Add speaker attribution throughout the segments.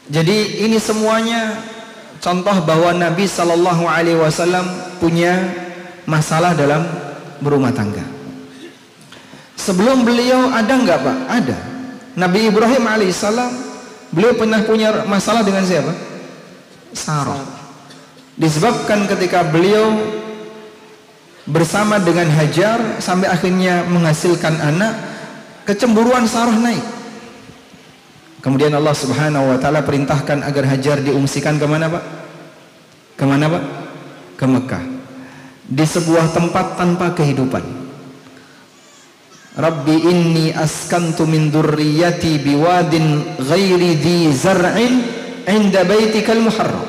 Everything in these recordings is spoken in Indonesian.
Speaker 1: Jadi ini semuanya contoh bahwa Nabi Shallallahu Alaihi Wasallam punya masalah dalam berumah tangga. Sebelum beliau ada nggak Pak? Ada. Nabi Ibrahim alaihissalam, beliau pernah punya masalah dengan siapa? Sarah. Disebabkan ketika beliau bersama dengan Hajar sampai akhirnya menghasilkan anak, kecemburuan Sarah naik. Kemudian Allah Subhanahu wa taala perintahkan agar Hajar diungsikan kemana Pak? Kemana Pak? Ke Mekah. Di sebuah tempat tanpa kehidupan. Rabbi inni askantu min dzurriyyati biwadin ghairi dzi zar'in 'inda baitikal muharram.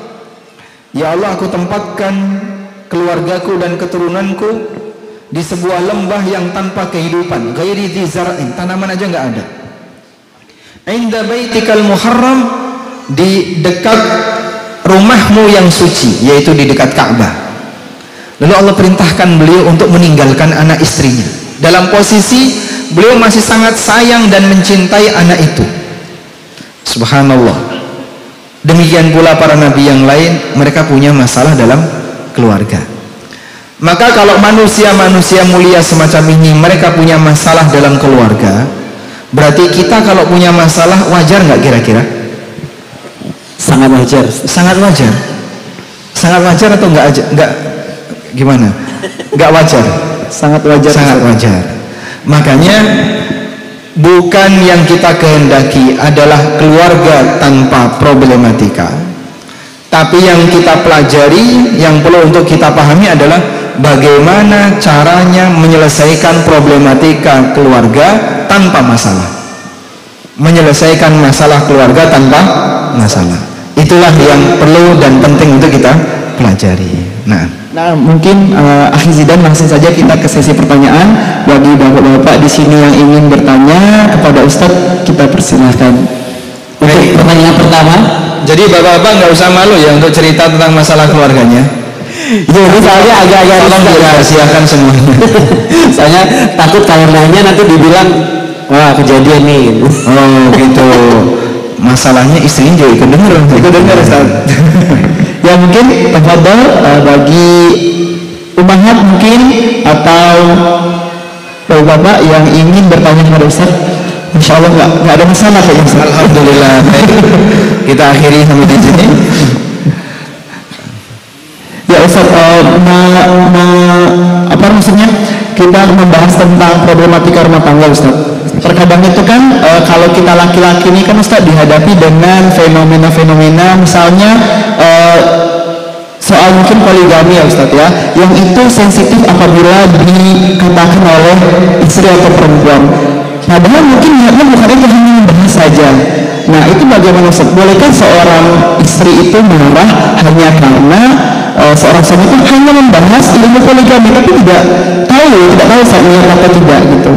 Speaker 1: Ya Allah, aku tempatkan keluargaku dan keturunanku di sebuah lembah yang tanpa kehidupan, ghairi dzi zar'in, tanaman aja enggak ada. 'Inda baitikal muharram, di dekat rumahmu yang suci, yaitu di dekat Ka'bah. Lalu Allah perintahkan beliau untuk meninggalkan anak istrinya dalam posisi beliau masih sangat sayang dan mencintai anak itu. Subhanallah. Demikian pula para nabi yang lain, mereka punya masalah dalam keluarga. Maka kalau manusia-manusia mulia semacam ini mereka punya masalah dalam keluarga, berarti kita kalau punya masalah wajar nggak kira-kira?
Speaker 2: Sangat wajar.
Speaker 1: Sangat wajar. Sangat wajar atau nggak gimana? Nggak wajar.
Speaker 2: Sangat wajar.
Speaker 1: Sangat wajar. Makanya bukan yang kita kehendaki adalah keluarga tanpa problematika, tapi yang kita pelajari, yang perlu untuk kita pahami adalah bagaimana caranya menyelesaikan problematika keluarga tanpa masalah, menyelesaikan masalah keluarga tanpa masalah. Itulah yang perlu dan penting untuk kita pelajari. Nah,
Speaker 2: mungkin Akhi Zidan, langsung saja kita ke sesi pertanyaan. Bagi bapak-bapak di sini yang ingin bertanya kepada Ustadz, kita persilahkan. Untuk pertanyaan pertama.
Speaker 1: Jadi bapak-bapak nggak usah malu ya untuk cerita tentang masalah keluarganya.
Speaker 2: Jadi soalnya agak-agak
Speaker 1: tolong dirahasiakan semuanya.
Speaker 2: Soalnya takut kalau nanya nanti dibilang, wah kejadian nih.
Speaker 1: Oh gitu. Masalahnya istrinya juga ikut denger Ustaz.
Speaker 2: Ya mungkin tafadhol bagi umahat mungkin atau bapak-bapak yang ingin bertanya kepada Ustaz, insya Allah nggak ada masalah kayaknya Ustaz.
Speaker 1: Alhamdulillah. Baik. Kita akhiri sampai di sini.
Speaker 2: Ya Ustaz, apa maksudnya kita membahas tentang problematika rumah tangga Ustaz. Terkadang itu kan kalau kita laki-laki ini kan Ustaz dihadapi dengan fenomena-fenomena misalnya soal mungkin poligami ya Ustaz ya, yang itu sensitif apabila dikatakan oleh istri atau perempuan. Padahal mungkin niatnya bukan itu, hanya membahas saja. Nah itu bagaimana Ustaz? Bolehkah seorang istri itu marah hanya karena seorang suami itu hanya membahas ilmu poligami tapi tidak tahu Ustaz niat atau tidak gitu?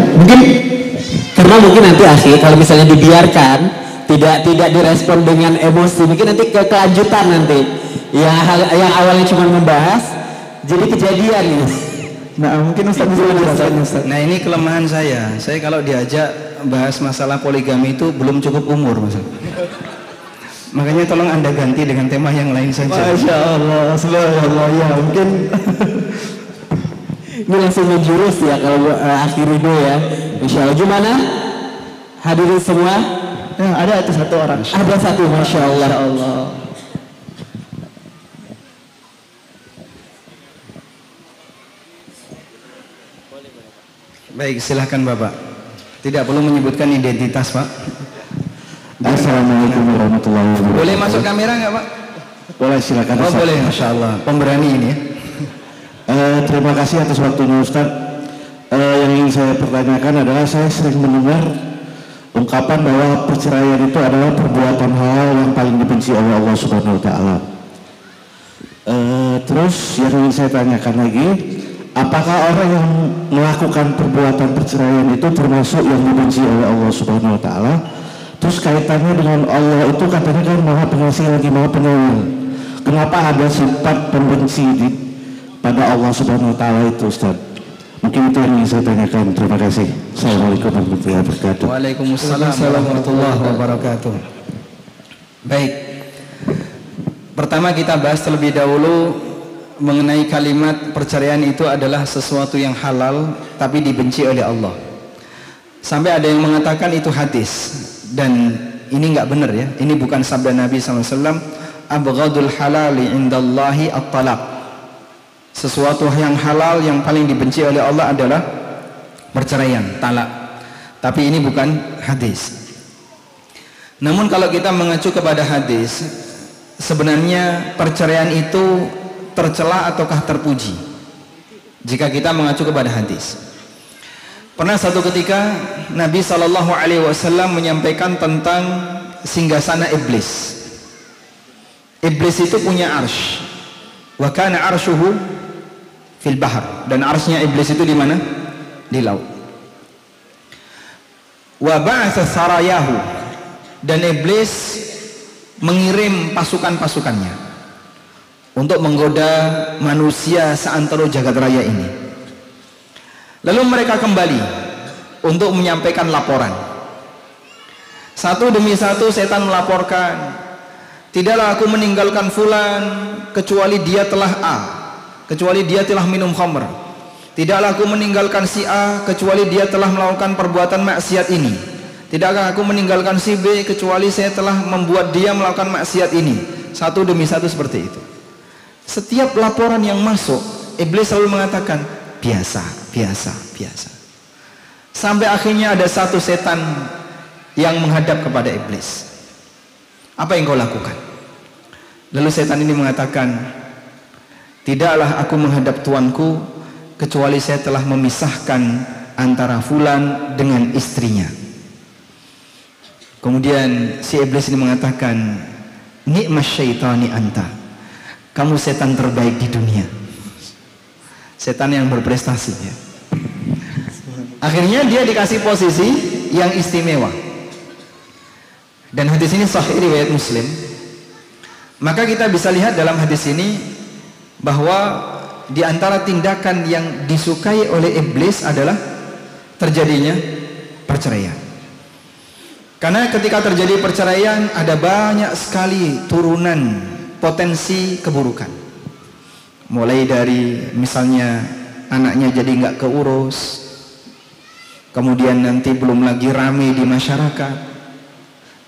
Speaker 2: Karena mungkin nanti akhir kalau misalnya dibiarkan tidak direspon dengan emosi, mungkin nanti kelanjutan nanti yang awalnya cuma membahas jadi kejadian gitu. Nah mungkin Ustaz bisa menjelaskan Ustaz.
Speaker 1: Nah ini kelemahan saya kalau diajak bahas masalah poligami itu belum cukup umur Mas. Makanya tolong Anda ganti dengan tema yang lain saja.
Speaker 2: Masya Allah, subhanallah, ya mungkin ini langsung menjurus ya kalau akhir itu ya. Insya Allah. Gimana hadirin semua? Ya, ada itu satu orang. Ada satu, Masya Allah. Masya Allah.
Speaker 1: Baik, silahkan Bapak. Tidak perlu menyebutkan identitas Pak.
Speaker 2: Assalamualaikum warahmatullahi wabarakatuh.
Speaker 1: Boleh masuk kamera nggak Pak?
Speaker 2: Boleh, silakan.
Speaker 1: Oh boleh, Masya Allah. Pemberani ini ya.
Speaker 2: Terima kasih atas waktunya Ustaz. Yang ingin saya pertanyakan adalah saya sering mendengar ungkapan bahwa perceraian itu adalah perbuatan hal yang paling dibenci oleh Allah Subhanahu Wa Taala. Terus yang ingin saya tanyakan lagi, apakah orang yang melakukan perbuatan perceraian itu termasuk yang dibenci oleh Allah Subhanahu Wa Taala? Terus kaitannya dengan Allah itu katanya kan Maha Pengasih lagi Maha Penyayang. Kenapa ada sifat pembenci pada Allah Subhanahu Wa Taala itu Ustaz? Mungkin itu yang ingin saya tanyakan. Terima kasih. Assalamualaikum warahmatullahi wabarakatuh.
Speaker 1: Waalaikumsalam warahmatullahi wabarakatuh. Baik. Pertama kita bahas terlebih dahulu mengenai kalimat perceraian itu adalah sesuatu yang halal tapi dibenci oleh Allah. Sampai ada yang mengatakan itu hadis, dan ini nggak benar ya. Ini bukan sabda Nabi SAW. Abghadul halali indallahi at-talaq. Sesuatu yang halal yang paling dibenci oleh Allah adalah perceraian, talak. Tapi ini bukan hadis. Namun kalau kita mengacu kepada hadis, sebenarnya perceraian itu tercela ataukah terpuji jika kita mengacu kepada hadis. Pernah satu ketika Nabi SAW menyampaikan tentang singgasana iblis. Iblis itu punya arsy. Wa kana arsyuhu fil bahr, dan arsy-nya iblis itu di mana? Di laut. Wa ba'atsa sarayahu, dan iblis mengirim pasukan-pasukannya untuk menggoda manusia seantero jagat raya ini. Lalu mereka kembali untuk menyampaikan laporan. Satu demi satu setan melaporkan, tidaklah aku meninggalkan fulan kecuali dia telah A, kecuali dia telah minum khamr. Tidaklah aku meninggalkan si A kecuali dia telah melakukan perbuatan maksiat ini. Tidakkah aku meninggalkan si B kecuali saya telah membuat dia melakukan maksiat ini. Satu demi satu seperti itu. Setiap laporan yang masuk, iblis selalu mengatakan biasa, biasa, biasa. Sampai akhirnya ada satu setan yang menghadap kepada iblis. Apa yang kau lakukan? Lalu setan ini mengatakan, tidaklah aku menghadap tuanku kecuali saya telah memisahkan antara fulan dengan istrinya. Kemudian si iblis ini mengatakan, nikmas syaitani anta, kamu setan terbaik di dunia. Setan yang berprestasi ya. Akhirnya dia dikasih posisi yang istimewa. Dan hadis ini sahih riwayat Muslim. Maka kita bisa lihat dalam hadis ini bahwa di antara tindakan yang disukai oleh iblis adalah terjadinya perceraian. Karena ketika terjadi perceraian ada banyak sekali turunan potensi keburukan. Mulai dari misalnya anaknya jadi nggak keurus, kemudian nanti belum lagi ramai di masyarakat,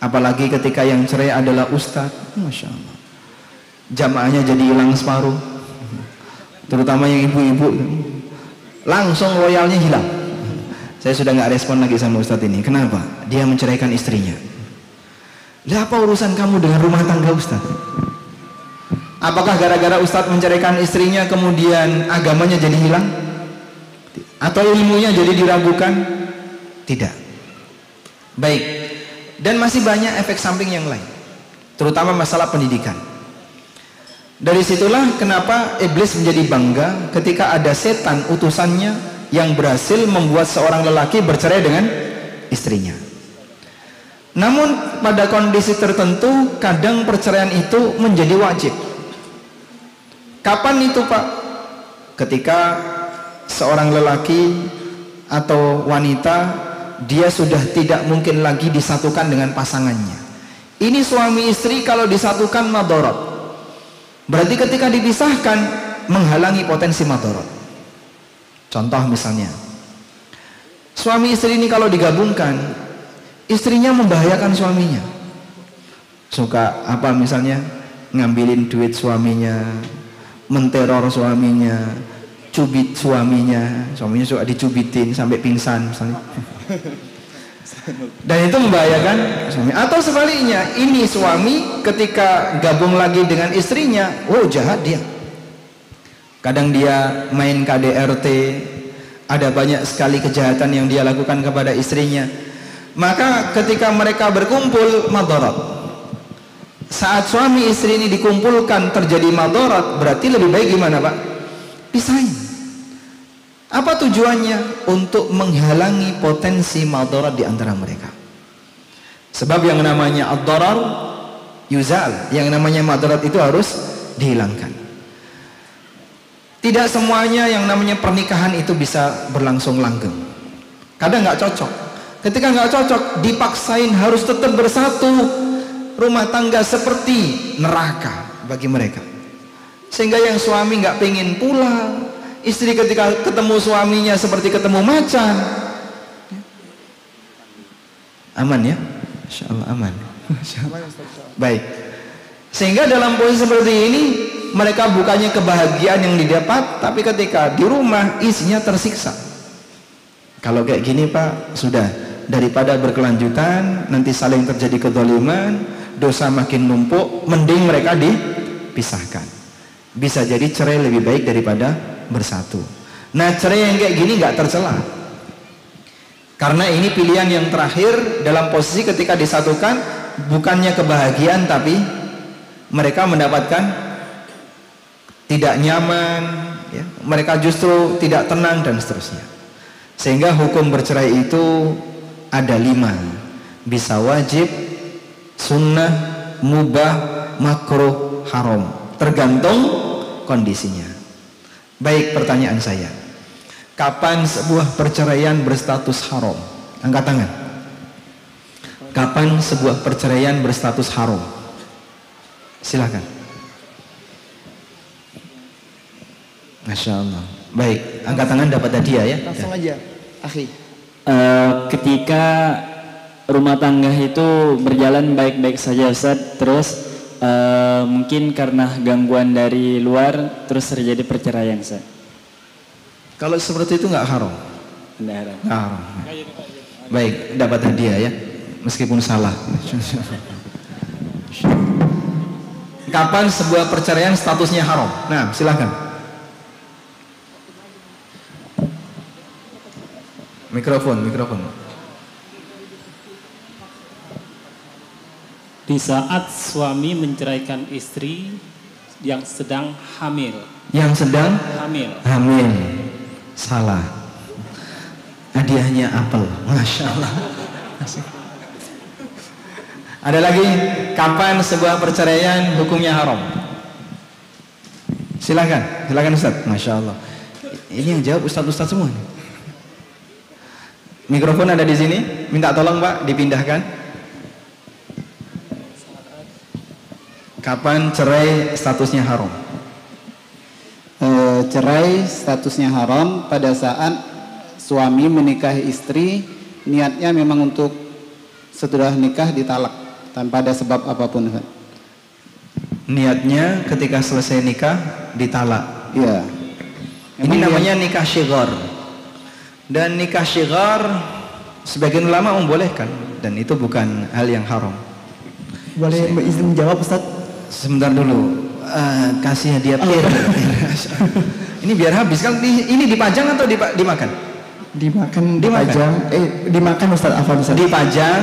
Speaker 1: apalagi ketika yang cerai adalah ustadz, masya Allah, jamaahnya jadi hilang separuh, terutama yang ibu-ibu, langsung loyalnya hilang. Saya sudah nggak respon lagi sama ustadz ini. Kenapa? Dia menceraikan istrinya. Lah apa urusan kamu dengan rumah tangga ustadz? Apakah gara-gara ustadz menceraikan istrinya kemudian agamanya jadi hilang? Atau ilmunya jadi diragukan? Tidak. Baik. Dan masih banyak efek samping yang lain, terutama masalah pendidikan. Dari situlah kenapa iblis menjadi bangga ketika ada setan utusannya yang berhasil membuat seorang lelaki bercerai dengan istrinya. Namun pada kondisi tertentu kadang perceraian itu menjadi wajib. Kapan itu Pak? Ketika seorang lelaki atau wanita dia sudah tidak mungkin lagi disatukan dengan pasangannya. Ini suami istri kalau disatukan madharat. Berarti ketika dipisahkan menghalangi potensi madharat. Contoh misalnya, suami istri ini kalau digabungkan, istrinya membahayakan suaminya. Suka apa misalnya? Ngambilin duit suaminya, menteror suaminya, cubit suaminya suka dicubitin sampai pingsan misalnya. Dan itu membahayakan suami. Atau sebaliknya, ini suami ketika gabung lagi dengan istrinya, oh jahat dia. Kadang dia main KDRT, ada banyak sekali kejahatan yang dia lakukan kepada istrinya. Maka ketika mereka berkumpul madharat. Saat suami istri ini dikumpulkan terjadi madharat, berarti lebih baik gimana Pak? Pisahin. Apa tujuannya? Untuk menghalangi potensi madharat di antara mereka. Sebab yang namanya ad-darar yuzal, yang namanya madharat itu harus dihilangkan. Tidak semuanya yang namanya pernikahan itu bisa berlangsung langgeng. Kadang nggak cocok. Ketika nggak cocok, dipaksain harus tetap bersatu. Rumah tangga seperti neraka. bagi mereka. Sehingga yang suami nggak pengen pulang, istri ketika ketemu suaminya seperti ketemu macan. Aman ya? Insya Allah aman. Baik. Sehingga dalam posisi seperti ini, mereka bukannya kebahagiaan yang didapat, tapi ketika di rumah isinya tersiksa. Kalau kayak gini Pak, sudah, daripada berkelanjutan nanti saling terjadi kezaliman, dosa makin numpuk, mending mereka dipisahkan. Bisa jadi cerai lebih baik daripada bersatu. Nah, cerai yang kayak gini nggak tercela, karena ini pilihan yang terakhir dalam posisi ketika disatukan, bukannya kebahagiaan tapi mereka mendapatkan tidak nyaman ya, mereka justru tidak tenang dan seterusnya. Sehingga hukum bercerai itu ada 5, bisa wajib, sunnah, mubah, makruh, haram, tergantung kondisinya. Baik, pertanyaan saya, kapan sebuah perceraian berstatus haram? Angkat tangan. Kapan sebuah perceraian berstatus haram? Silakan. Masya Allah. Baik, angkat tangan dapat hadiah ya.
Speaker 2: Langsung aja, akhi.
Speaker 3: Ketika rumah tangga itu berjalan baik-baik saja Ustaz, terus mungkin karena gangguan dari luar terus terjadi perceraian Ustaz.
Speaker 1: Kalau seperti itu nggak haram?
Speaker 3: Nggak haram.
Speaker 1: Nggak haram. Baik, dapat hadiah ya, meskipun salah. Kapan sebuah perceraian statusnya haram? Nah, silakan. Mikrofon.
Speaker 4: Di saat suami menceraikan istri yang sedang hamil.
Speaker 1: Yang sedang hamil. Salah. Hadiahnya apel. Masya Allah. Ada lagi, kapan sebuah perceraian hukumnya haram? Silakan Ustaz. Masya Allah. Ini yang jawab Ustaz semua nih. Mikrofon ada di sini. Minta tolong Pak dipindahkan. Kapan cerai statusnya haram?
Speaker 2: Cerai statusnya haram pada saat suami menikahi istri, niatnya memang untuk setelah nikah ditalak tanpa ada sebab apapun.
Speaker 1: Niatnya ketika selesai nikah ditalak.
Speaker 2: Iya.
Speaker 1: Ini namanya nikah syighar. Dan nikah syighar sebagian ulama membolehkan, dan itu bukan hal yang haram.
Speaker 2: Boleh izin menjawab Ustaz?
Speaker 1: Sebentar dulu. Kasih hadiah pir. Ini biar habis kan. Ini dipajang atau dimakan?
Speaker 2: Dipajang. Dimakan Ustaz. Afwan Ustaz.
Speaker 1: Dipajang.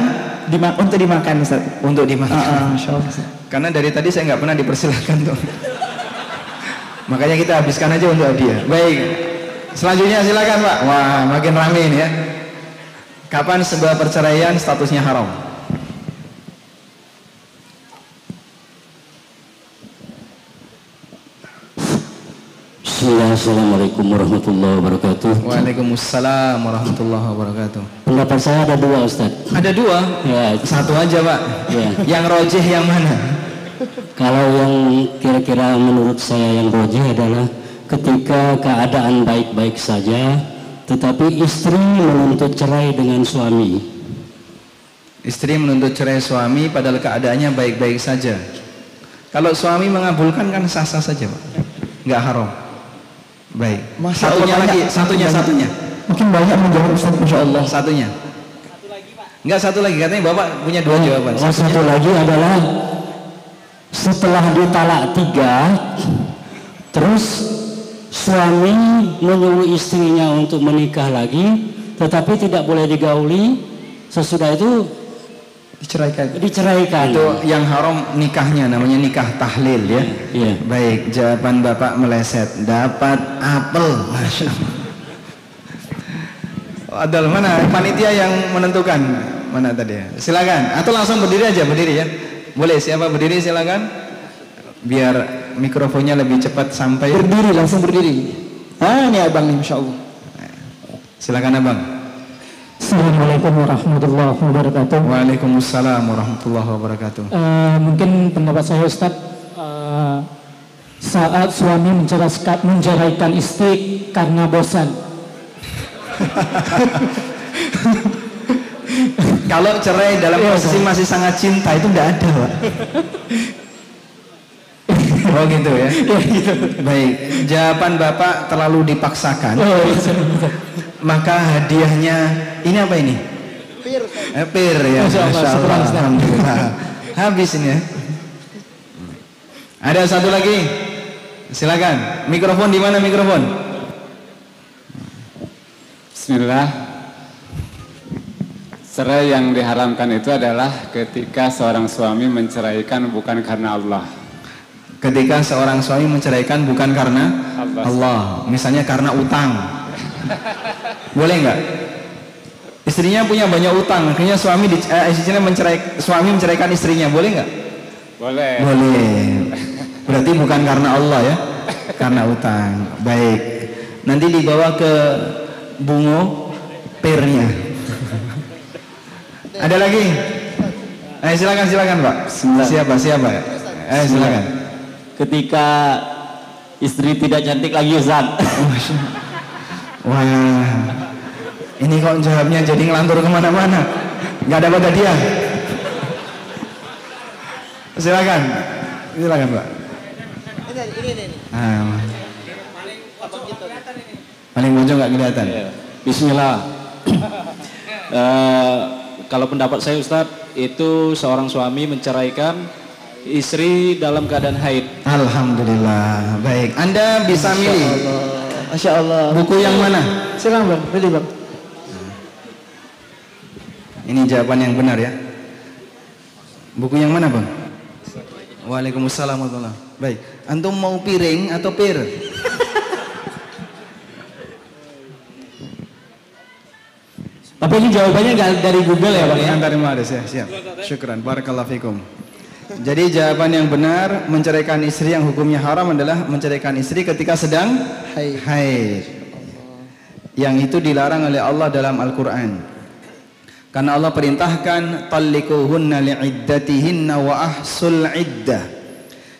Speaker 2: Untuk dimakan Ustaz.
Speaker 1: Untuk dimakan.
Speaker 2: Masya Allah Ustaz.
Speaker 1: Karena dari tadi saya nggak pernah dipersilahkan tuh. Makanya kita habiskan aja untuk hadiah. Baik. Selanjutnya silakan Pak. Wah, makin rame ini ya. Kapan sebuah perceraian statusnya haram?
Speaker 5: Assalamualaikum warahmatullahi wabarakatuh.
Speaker 1: Waalaikumsalam warahmatullahi wabarakatuh.
Speaker 5: Pendapat saya ada 2 Ustaz.
Speaker 1: Ada 2?
Speaker 5: Ya.
Speaker 1: Satu aja Pak.
Speaker 5: Ya.
Speaker 1: Yang rojih yang mana?
Speaker 5: Kalau yang kira-kira menurut saya yang rojih adalah ketika keadaan baik-baik saja, tetapi istri menuntut cerai dengan suami.
Speaker 1: Istri menuntut cerai suami padahal keadaannya baik-baik saja. Kalau suami mengabulkan kan sah-sah saja Pak. Nggak haram. Baik. Satunya.
Speaker 2: Mungkin banyak menjawab Ustaz, Masya Allah.
Speaker 1: Satunya. Enggak, satu lagi katanya Bapak punya 2 jawaban.
Speaker 5: Satu lagi adalah setelah ditalak 3, terus suami menyuruh istrinya untuk menikah lagi, tetapi tidak boleh digauli. Sesudah itu diceraikan.
Speaker 1: Itu yang haram nikahnya, namanya nikah tahlil ya.
Speaker 5: Iya.
Speaker 1: Baik, jawaban Bapak meleset. Dapat apel. Masya Allah. Adal, mana panitia yang menentukan? Mana tadi ya? Silakan. Atau langsung berdiri aja, berdiri ya. Boleh, siapa berdiri silakan. Biar mikrofonnya lebih cepat sampai.
Speaker 2: Berdiri, langsung berdiri. Ini abang nih, Masya Allah.
Speaker 1: Silakan abang.
Speaker 6: Assalamualaikum warahmatullahi wabarakatuh.
Speaker 1: Waalaikumsalam warahmatullahi wabarakatuh.
Speaker 6: Mungkin pendapat saya Ustaz, Saat suami menceraikan istri karena bosan.
Speaker 1: Kalau cerai dalam posisi masih sangat cinta itu tidak ada, Pak. Oh gitu ya. Baik, jawaban Bapak terlalu dipaksakan. Maka hadiahnya ini apa ini? Pir ya. Masya Allah. Alhamdulillah. Habis ini ya. Ada satu lagi. Silakan. Mikrofon di mana mikrofon?
Speaker 7: Bismillah. Cerai yang diharamkan itu adalah ketika seorang suami menceraikan bukan karena Allah.
Speaker 1: Ketika seorang suami menceraikan bukan karena Allah. Misalnya karena utang. Boleh nggak? Istrinya punya banyak utang, akhirnya suami menceraikan istrinya, boleh nggak?
Speaker 7: Boleh.
Speaker 1: Boleh. Berarti bukan karena Allah ya, karena utang. Baik. Nanti dibawa ke bungo pirnya. Ada lagi? Silakan Pak. Siapa? Silakan.
Speaker 3: Ketika istri tidak cantik lagi, Ustaz.
Speaker 1: Wah, ini kok jawabnya jadi ngelantur kemana-mana, nggak dapat hadiah. Silakan Pak. Ini. Paling pojok nggak kelihatan.
Speaker 4: Bismillah. Kalau pendapat saya Ustadz, itu seorang suami menceraikan istri dalam keadaan haid.
Speaker 1: Alhamdulillah. Baik, Anda bisa milih.
Speaker 2: Masya Allah.
Speaker 1: Buku yang mana?
Speaker 2: Silakan Bang, pilih Bang.
Speaker 1: Ini jawaban yang benar ya. Buku yang mana Bang? Waalaikumsalam warahmatullahi wabarakatuh. Baik, antum mau piring atau pir?
Speaker 2: Tapi ini jawabannya nggak dari Google ya Bang ya?
Speaker 1: Dari Maris ya, siap. Syukran, barakallahu fikum. Jadi jawaban yang benar, menceraikan istri yang hukumnya haram adalah menceraikan istri ketika sedang haid. Yang itu dilarang oleh Allah dalam Al-Quran. Karena Allah perintahkan talliquhunna li'iddatihinna wa ahsul iddah.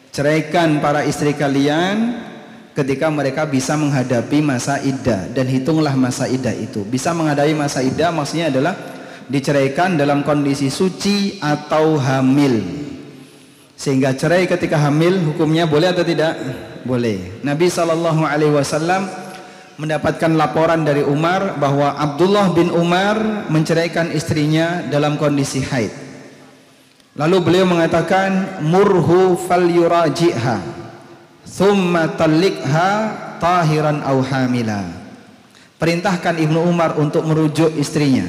Speaker 1: Ceraikan para istri kalian ketika mereka bisa menghadapi masa iddah, dan hitunglah masa iddah itu. Bisa menghadapi masa iddah maksudnya adalah diceraikan dalam kondisi suci atau hamil. Sehingga cerai ketika hamil hukumnya boleh atau tidak? Boleh. Nabi SAW mendapatkan laporan dari Umar bahwa Abdullah bin Umar menceraikan istrinya dalam kondisi haid. Lalu beliau mengatakan, murhu falyuraji'ha thumma talliqha tahiran aw hamila. Perintahkan Ibnu Umar untuk merujuk istrinya.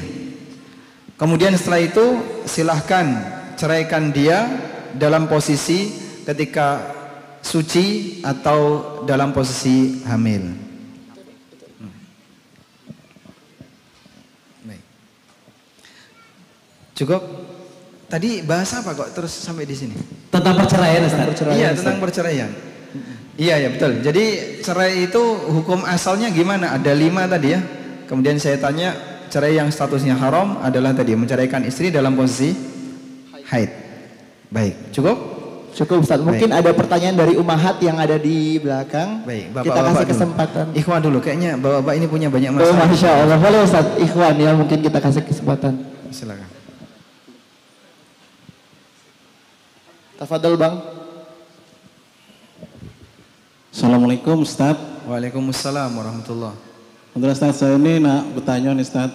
Speaker 1: Kemudian setelah itu silahkan ceraikan dia dalam posisi ketika suci atau dalam posisi hamil. Cukup? Tadi bahasa apa kok terus sampai di sini?
Speaker 2: Tentang perceraian Ustaz.
Speaker 1: Iya, tentang perceraian. Iya ya betul. Jadi cerai itu hukum asalnya gimana? Ada 5 tadi ya. Kemudian saya tanya, cerai yang statusnya haram adalah tadi menceraikan istri dalam posisi haid. Baik, cukup?
Speaker 2: Cukup Ustaz. Mungkin ada pertanyaan dari Umahat yang ada di belakang.
Speaker 1: Baik,
Speaker 2: kita kasih kesempatan.
Speaker 1: Ikhwan dulu, kayaknya bapak-bapak ini punya banyak masalah.
Speaker 2: Oh, Masya Allah. Boleh Ustaz, Ikhwan ya, mungkin kita kasih kesempatan.
Speaker 1: Silakan.
Speaker 2: Tafadhol Bang.
Speaker 8: Assalamualaikum Ustaz.
Speaker 1: Waalaikumsalam warahmatullahi.
Speaker 8: Untuk Ustaz, saya ini nak bertanya nih Ustaz.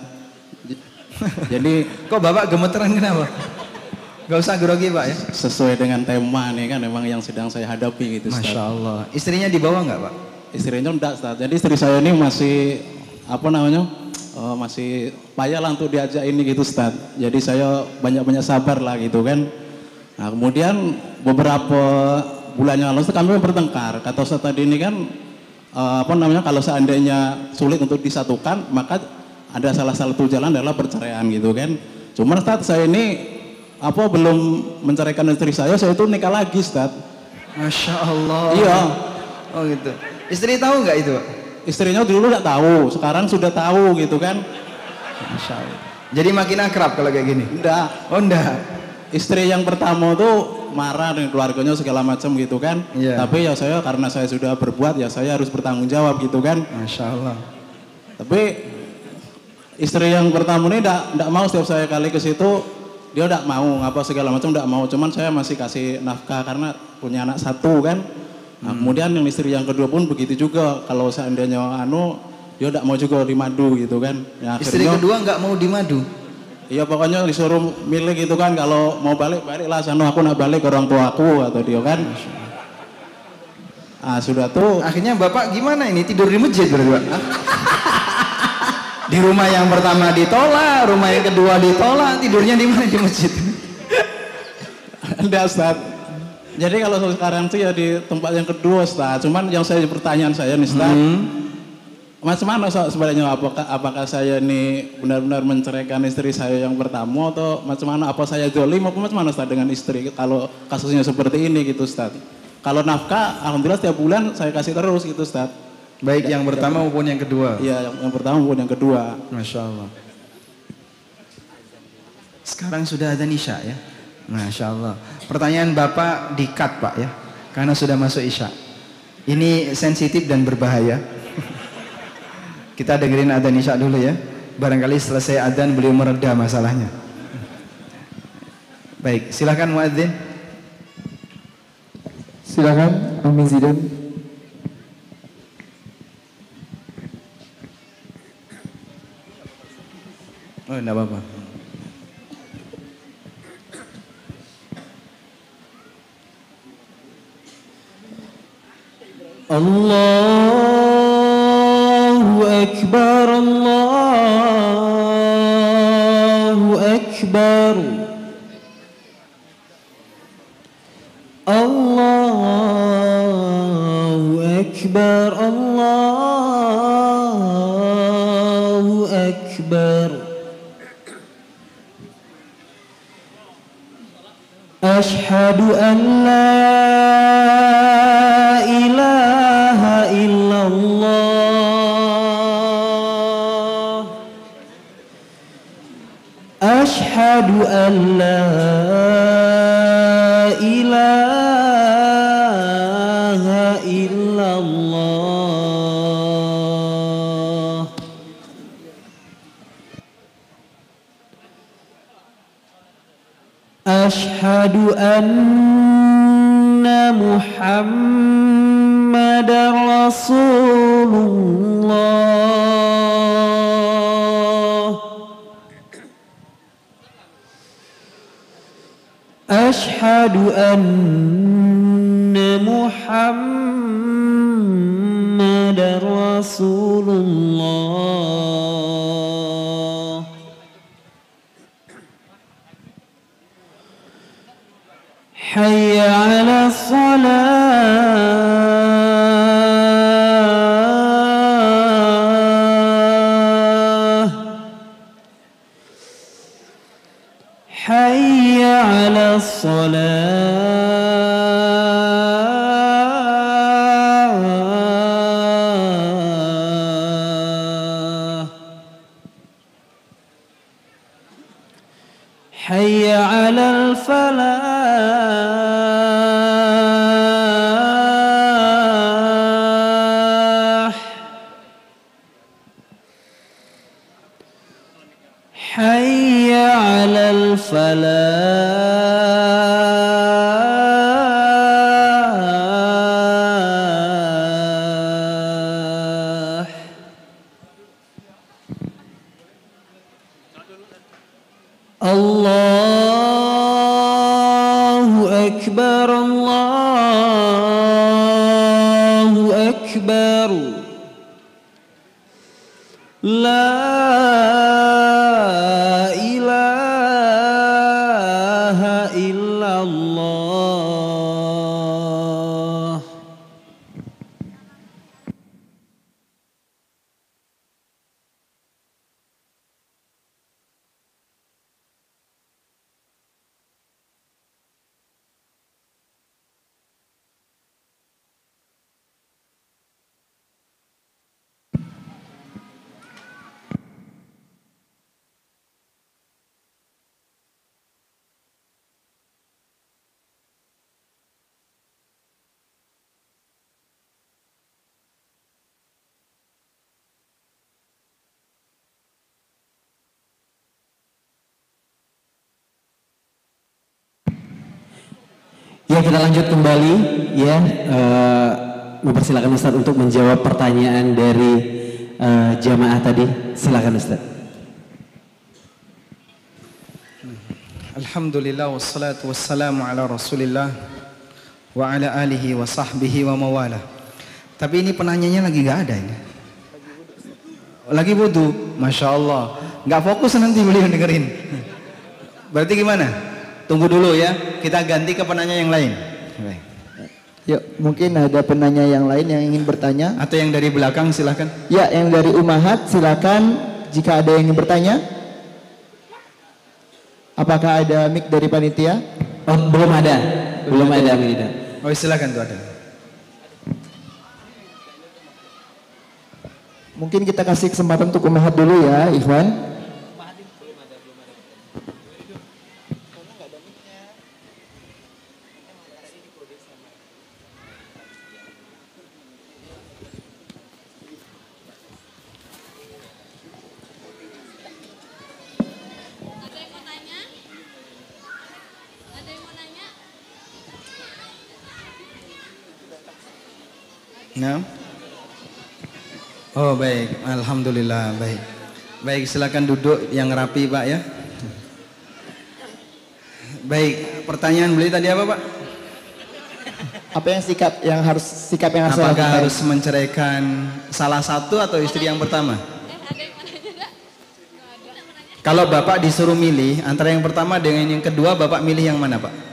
Speaker 8: Jadi
Speaker 1: kok bapak gemeteran kenapa? Gak usah grogi Pak ya.
Speaker 8: Sesuai dengan tema nih kan memang yang sedang saya hadapi gitu Ustaz.
Speaker 1: Masya Allah. Istrinya dibawa nggak Pak?
Speaker 8: Istrinya enggak Ustaz. Jadi istri saya ini masih masih payah lah untuk diajak ini gitu Ustaz. Jadi saya banyak-banyak sabar lah gitu kan. Nah kemudian beberapa bulan yang lalu kami bertengkar. Kata Ustaz tadi ini kan kalau seandainya sulit untuk disatukan maka ada salah satu jalan adalah perceraian gitu kan. Cuma Ustaz saya ini belum menceraikan istri saya itu nikah lagi Ustaz.
Speaker 1: Masya Allah.
Speaker 8: Iya.
Speaker 1: Oh gitu. Istri tahu nggak itu?
Speaker 8: Istrinya dulu nggak tahu, sekarang sudah tahu gitu kan.
Speaker 1: Masya Allah. Jadi makin akrab kalau kayak gini?
Speaker 8: Enggak.
Speaker 1: Oh enggak.
Speaker 8: Istri yang pertama tuh marah dengan keluarganya segala macam gitu kan.
Speaker 1: Iya.
Speaker 8: Tapi ya saya karena saya sudah berbuat ya saya harus bertanggung jawab gitu kan.
Speaker 1: Masya Allah.
Speaker 8: Tapi istri yang pertama ini enggak mau setiap saya kali ke situ dia enggak mau ngapa segala macam enggak mau. Cuman saya masih kasih nafkah karena punya anak satu kan. Nah, kemudian yang istri yang kedua pun begitu juga. Kalau seandainya dia enggak mau juga dimadu gitu kan. Ya,
Speaker 1: Istri kedua nggak mau dimadu.
Speaker 8: Iya pokoknya disuruh milih gitu kan, kalau mau baliklah sana, aku nak balik ke orang tua aku atau dia kan. Ah sudah tuh.
Speaker 1: Akhirnya bapak gimana ini, tidur di masjid berarti Pak? Di rumah yang pertama ditolak, rumah yang kedua ditolak, tidurnya di mana, di masjid?
Speaker 8: Enggak Ustaz. Jadi kalau sekarang sih ya di tempat yang kedua Ustaz. Cuman yang pertanyaan saya nih Ustaz. Macam mana sebenarnya, apakah saya ini benar-benar menceraikan istri saya yang pertama atau macam mana, apa saya zalim apa macam mana Ustaz dengan istri kalau kasusnya seperti ini gitu Ustaz. Kalau nafkah alhamdulillah setiap bulan saya kasih terus gitu Ustaz.
Speaker 1: Baik yang pertama maupun yang kedua.
Speaker 8: Iya, yang pertama maupun yang kedua.
Speaker 1: Masya Allah. Sekarang sudah ada Isya ya. Masya Allah. Pertanyaan Bapak di-cut Pak ya, karena sudah masuk Isya. Ini sensitif dan berbahaya. Kita dengerin adzan Isya dulu ya. Barangkali selesai adzan beliau mereda masalahnya. Baik, silakan muadzin.
Speaker 2: Silakan Amin Zidan.
Speaker 1: Oh, enggak apa-apa.
Speaker 9: Allahu Akbar, Allahu Akbar, Allahu Akbar, Allahu Akbar. Ashhadu an la ilaha illallah. Ashhadu an la ilaha illallah. Ashhadu anna Muhammadar Rasulullah. Ashhadu anna Muhammadar Rasulullah. Hayya 'ala shalah. Hayya 'ala shalah. Hayya 'alal falah. Hayya 'alal falah. Allahu Akbar, Allahu Akbar. La ilaha illallah.
Speaker 10: Ya, kita lanjut kembali ya, mempersilakan Ustadz untuk menjawab pertanyaan dari jamaah tadi. Silakan Ustadz.
Speaker 1: Alhamdulillah wassalatu wassalamu ala Rasulillah wa ala alihi wa sahbihi wa mawala. Tapi ini penanyanya lagi gak ada ini. Lagi wudu, Masya Allah. Gak fokus nanti beliau dengerin. Berarti gimana? Tunggu dulu ya, kita ganti ke penanya yang lain.
Speaker 2: Yuk, mungkin ada penanya yang lain yang ingin bertanya.
Speaker 1: Atau yang dari belakang silahkan.
Speaker 2: Ya, yang dari Ummahat silakan jika ada yang ingin bertanya. Apakah ada mic dari panitia?
Speaker 10: Oh, belum ada. Belum ada.
Speaker 1: Oh, silakan tuh ada.
Speaker 2: Mungkin kita kasih kesempatan untuk Ummahat dulu ya, Ikhwan.
Speaker 1: Nah. Oh baik, alhamdulillah baik. Baik, silakan duduk yang rapi Pak ya. Baik, pertanyaan beliau tadi apa Pak?
Speaker 2: Apa yang sikap yang harus
Speaker 1: Apakah harus menceraikan salah satu atau istri yang pertama? Kalau Bapak disuruh milih antara yang pertama dengan yang kedua, Bapak milih yang mana Pak?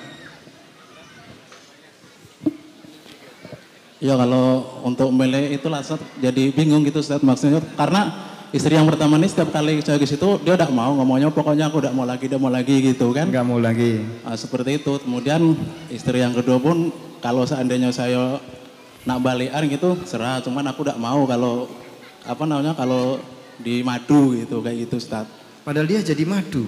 Speaker 8: Ya kalau untuk milih itulah Ustaz, jadi bingung gitu Ustaz, maksudnya karena istri yang pertama ini setiap kali saya ke situ dia udah mau ngomongnya pokoknya aku udah mau lagi gitu kan.
Speaker 1: Nggak mau lagi.
Speaker 8: Nah, seperti itu. Kemudian istri yang kedua pun kalau seandainya saya nak balikan gitu serah, cuman aku udah mau kalau kalau di madu gitu kayak gitu Ustaz.
Speaker 1: Padahal dia jadi madu.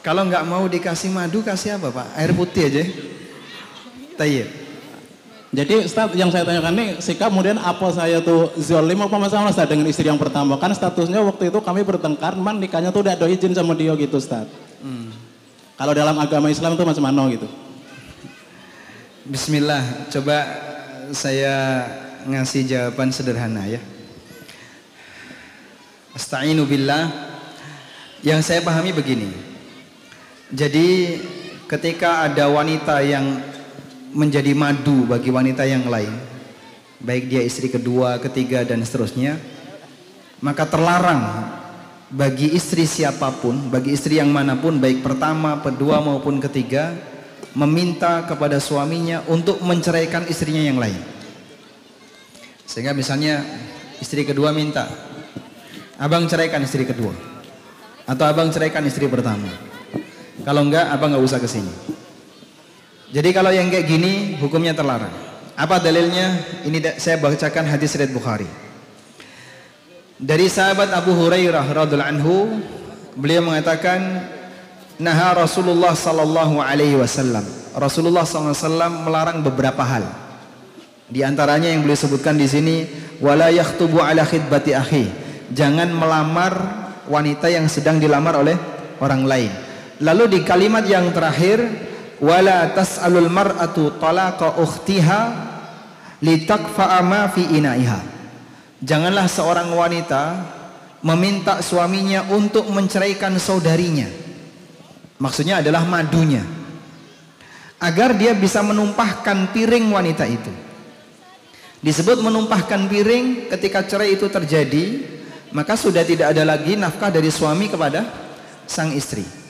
Speaker 1: Kalau nggak mau dikasih madu kasih apa Pak? Air putih aja. Tayyib.
Speaker 8: Jadi Ustaz yang saya tanyakan nih, sikap kemudian apa saya tuh zolim apa masalah Ustaz dengan istri yang pertama? Kan statusnya waktu itu kami bertengkar, man nikahnya tuh udah ada izin sama dia gitu Ustaz. Kalau dalam agama Islam tuh macam mana gitu?
Speaker 1: Bismillah, coba saya ngasih jawaban sederhana ya. Astagfirullah billah. Yang saya pahami begini. Jadi ketika ada wanita yang menjadi madu bagi wanita yang lain, baik dia istri kedua, ketiga dan seterusnya, maka terlarang bagi istri siapapun, bagi istri yang manapun, baik pertama, kedua maupun ketiga, meminta kepada suaminya untuk menceraikan istrinya yang lain. Sehingga misalnya istri kedua minta, abang ceraikan istri kedua, atau abang ceraikan istri pertama, kalau enggak abang nggak usah kesini. Jadi kalau yang kayak gini hukumnya terlarang. Apa dalilnya? Ini saya bacakan hadis riwayat Bukhari. Dari sahabat Abu Hurairah radhiyallahu anhu, beliau mengatakan, naha Rasulullah sallallahu alaihi wasallam. Rasulullah sallallahu alaihi wasallam melarang beberapa hal. Di antaranya yang beliau sebutkan di sini, wala yakhtubu ala khidbati akhi. Jangan melamar wanita yang sedang dilamar oleh orang lain. Lalu di kalimat yang terakhir, wala tas'alul mar'atu talaqa ukhtiha litakfa'a ma fi ina'iha. Janganlah seorang wanita meminta suaminya untuk menceraikan saudarinya. Maksudnya adalah madunya, agar dia bisa menumpahkan piring wanita itu. Disebut menumpahkan piring ketika cerai itu terjadi, maka sudah tidak ada lagi nafkah dari suami kepada sang istri.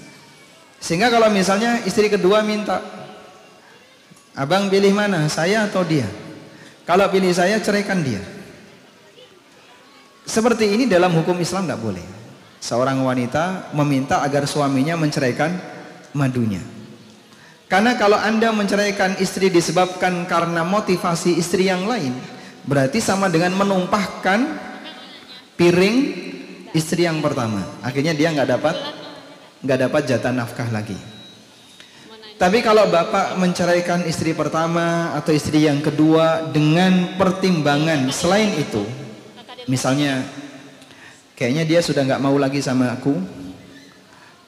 Speaker 1: Sehingga kalau misalnya istri kedua minta, abang pilih mana, saya atau dia? Kalau pilih saya, ceraikan dia. Seperti ini dalam hukum Islam tidak boleh. Seorang wanita meminta agar suaminya menceraikan madunya. Karena kalau Anda menceraikan istri disebabkan karena motivasi istri yang lain, berarti sama dengan menumpahkan piring istri yang pertama. Akhirnya dia nggak dapat jatah nafkah lagi. Tapi kalau bapak menceraikan istri pertama atau istri yang kedua dengan pertimbangan selain itu, misalnya kayaknya dia sudah nggak mau lagi sama aku,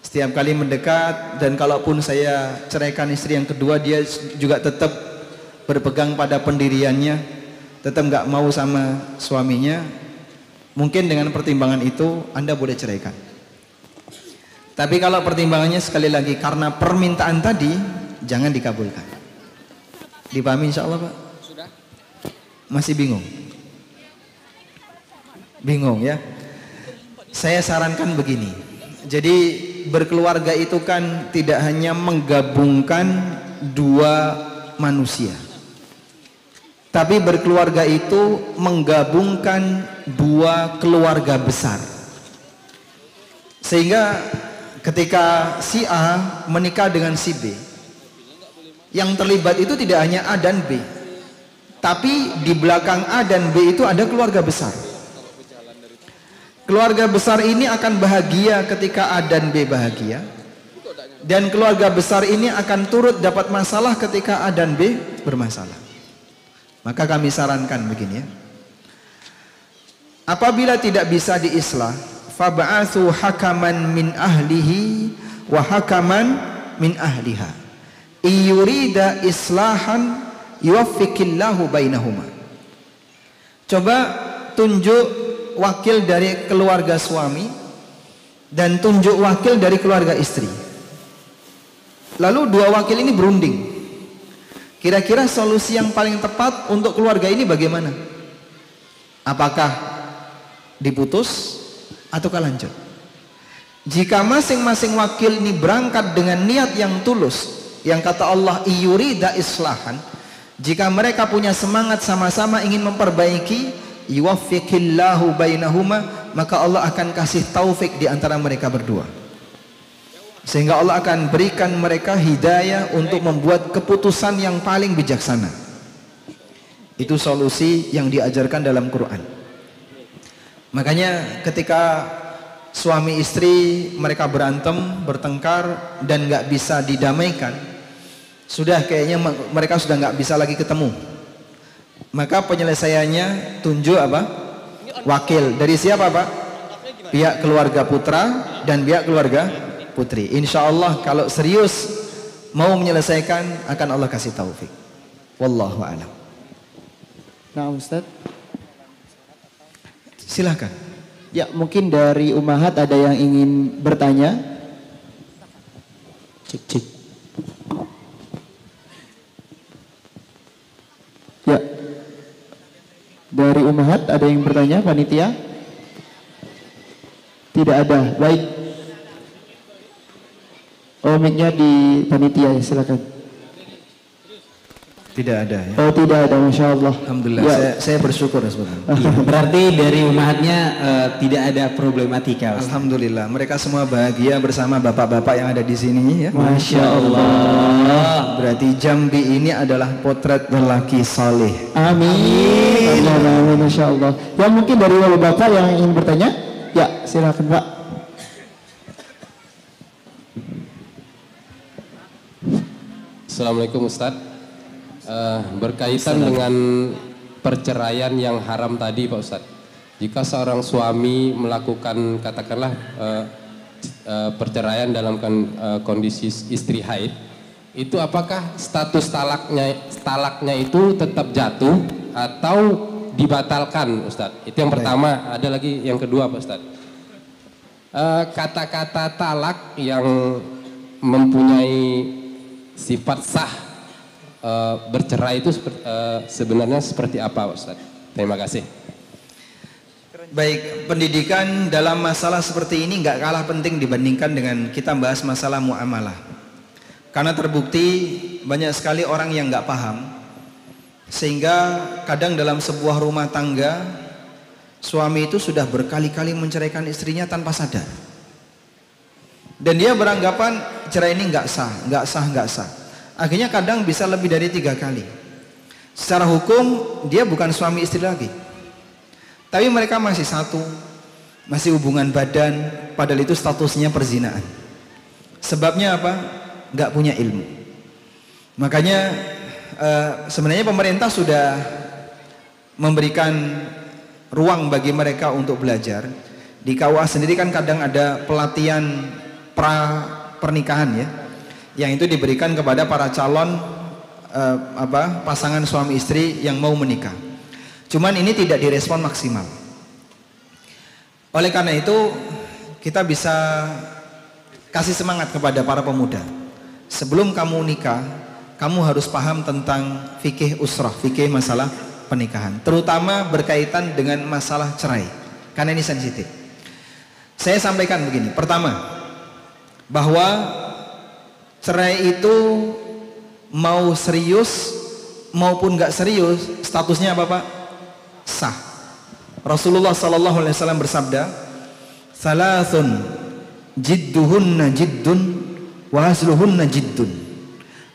Speaker 1: Setiap kali mendekat, dan kalaupun saya ceraikan istri yang kedua, dia juga tetap berpegang pada pendiriannya, tetap nggak mau sama suaminya. Mungkin dengan pertimbangan itu Anda boleh ceraikan. Tapi kalau pertimbangannya sekali lagi karena permintaan tadi, jangan dikabulkan. Dipahami insya Allah Pak?
Speaker 11: Sudah.
Speaker 1: Masih bingung? Bingung ya? Saya sarankan begini. Jadi berkeluarga itu kan tidak hanya menggabungkan dua manusia, tapi berkeluarga itu menggabungkan dua keluarga besar. Sehingga ketika si A menikah dengan si B, yang terlibat itu tidak hanya A dan B, tapi di belakang A dan B itu ada keluarga besar. Keluarga besar ini akan bahagia ketika A dan B bahagia, dan keluarga besar ini akan turut dapat masalah ketika A dan B bermasalah. Maka kami sarankan begini ya, apabila tidak bisa diislah, fab'atsu hakaman min ahlihi wa hakaman min ahliha iyurida islahan yuwaffiqillahu bainahuma. Coba tunjuk wakil dari keluarga suami dan tunjuk wakil dari keluarga istri. Lalu dua wakil ini berunding. Kira-kira solusi yang paling tepat untuk keluarga ini bagaimana? Apakah diputus ataukah lanjut? Jika masing-masing wakil ini berangkat dengan niat yang tulus, yang kata Allah iyurida islahan, jika mereka punya semangat sama-sama ingin memperbaiki, yuwaffiqillahu bainahuma, maka Allah akan kasih taufik di antara mereka berdua, sehingga Allah akan berikan mereka hidayah untuk membuat keputusan yang paling bijaksana. Itu solusi yang diajarkan dalam Quran. Makanya ketika suami istri mereka berantem, bertengkar dan nggak bisa didamaikan, sudah kayaknya mereka sudah nggak bisa lagi ketemu, maka penyelesaiannya tunjuk apa? Wakil. Dari siapa Pak? Pihak keluarga putra dan pihak keluarga putri. Insya Allah kalau serius mau menyelesaikan, akan Allah kasih taufik. Wallahu a'lam.
Speaker 12: Nah Ustaz,
Speaker 1: silahkan.
Speaker 12: Ya mungkin dari Ummahat ada yang ingin bertanya. Cek. Ya, dari Ummahat ada yang bertanya, panitia? Tidak ada, baik. Oh, mic-nya di panitia, silakan.
Speaker 1: Tidak ada ya?
Speaker 12: Oh tidak ada, Masya Allah.
Speaker 1: Alhamdulillah,
Speaker 12: Ya.
Speaker 1: saya bersyukur sebenarnya.
Speaker 10: Iya, berarti dari Ummahatnya tidak ada problematika, Ustaz.
Speaker 1: Alhamdulillah, mereka semua bahagia bersama bapak-bapak yang ada di sini ya.
Speaker 12: Masya Allah.
Speaker 1: Berarti Jambi ini adalah potret lelaki saleh.
Speaker 12: Amin. Amin. Masya Allah. Ya mungkin dari bapak yang ingin bertanya, ya silakan Pak.
Speaker 13: Assalamualaikum Ustadz. Berkaitan dengan perceraian yang haram tadi Pak Ustadz. Jika seorang suami melakukan katakanlah perceraian dalam kondisi istri haid, itu apakah status talaknya itu tetap jatuh atau dibatalkan Ustadz? Itu yang pertama. Ada lagi yang kedua Pak Ustadz. Kata-kata talak yang mempunyai sifat sah bercerai itu sebenarnya seperti apa Ustaz? Terima kasih.
Speaker 1: Baik, pendidikan dalam masalah seperti ini nggak kalah penting dibandingkan dengan kita bahas masalah muamalah. Karena terbukti banyak sekali orang yang nggak paham, sehingga kadang dalam sebuah rumah tangga suami itu sudah berkali-kali menceraikan istrinya tanpa sadar, dan dia beranggapan cerai ini nggak sah. Akhirnya kadang bisa lebih dari 3 kali. Secara hukum dia bukan suami istri lagi, tapi mereka masih satu, masih hubungan badan, padahal itu statusnya perzinaan. Sebabnya apa? Nggak punya ilmu. Makanya sebenarnya pemerintah sudah memberikan ruang bagi mereka untuk belajar. Di KUA sendiri kan kadang ada pelatihan pra pernikahan ya, yang itu diberikan kepada para calon pasangan suami istri yang mau menikah. Cuman ini tidak direspon maksimal. Oleh karena itu kita bisa kasih semangat kepada para pemuda. Sebelum kamu nikah, kamu harus paham tentang fikih usrah, fikih masalah pernikahan, terutama berkaitan dengan masalah cerai, karena ini sensitif. Saya sampaikan begini, pertama, bahwa cerai itu mau serius maupun gak serius, statusnya apa Pak? Sah. Rasulullah SAW bersabda, "Salasun jidduhunna jiddun wa hasluhunna jiddun."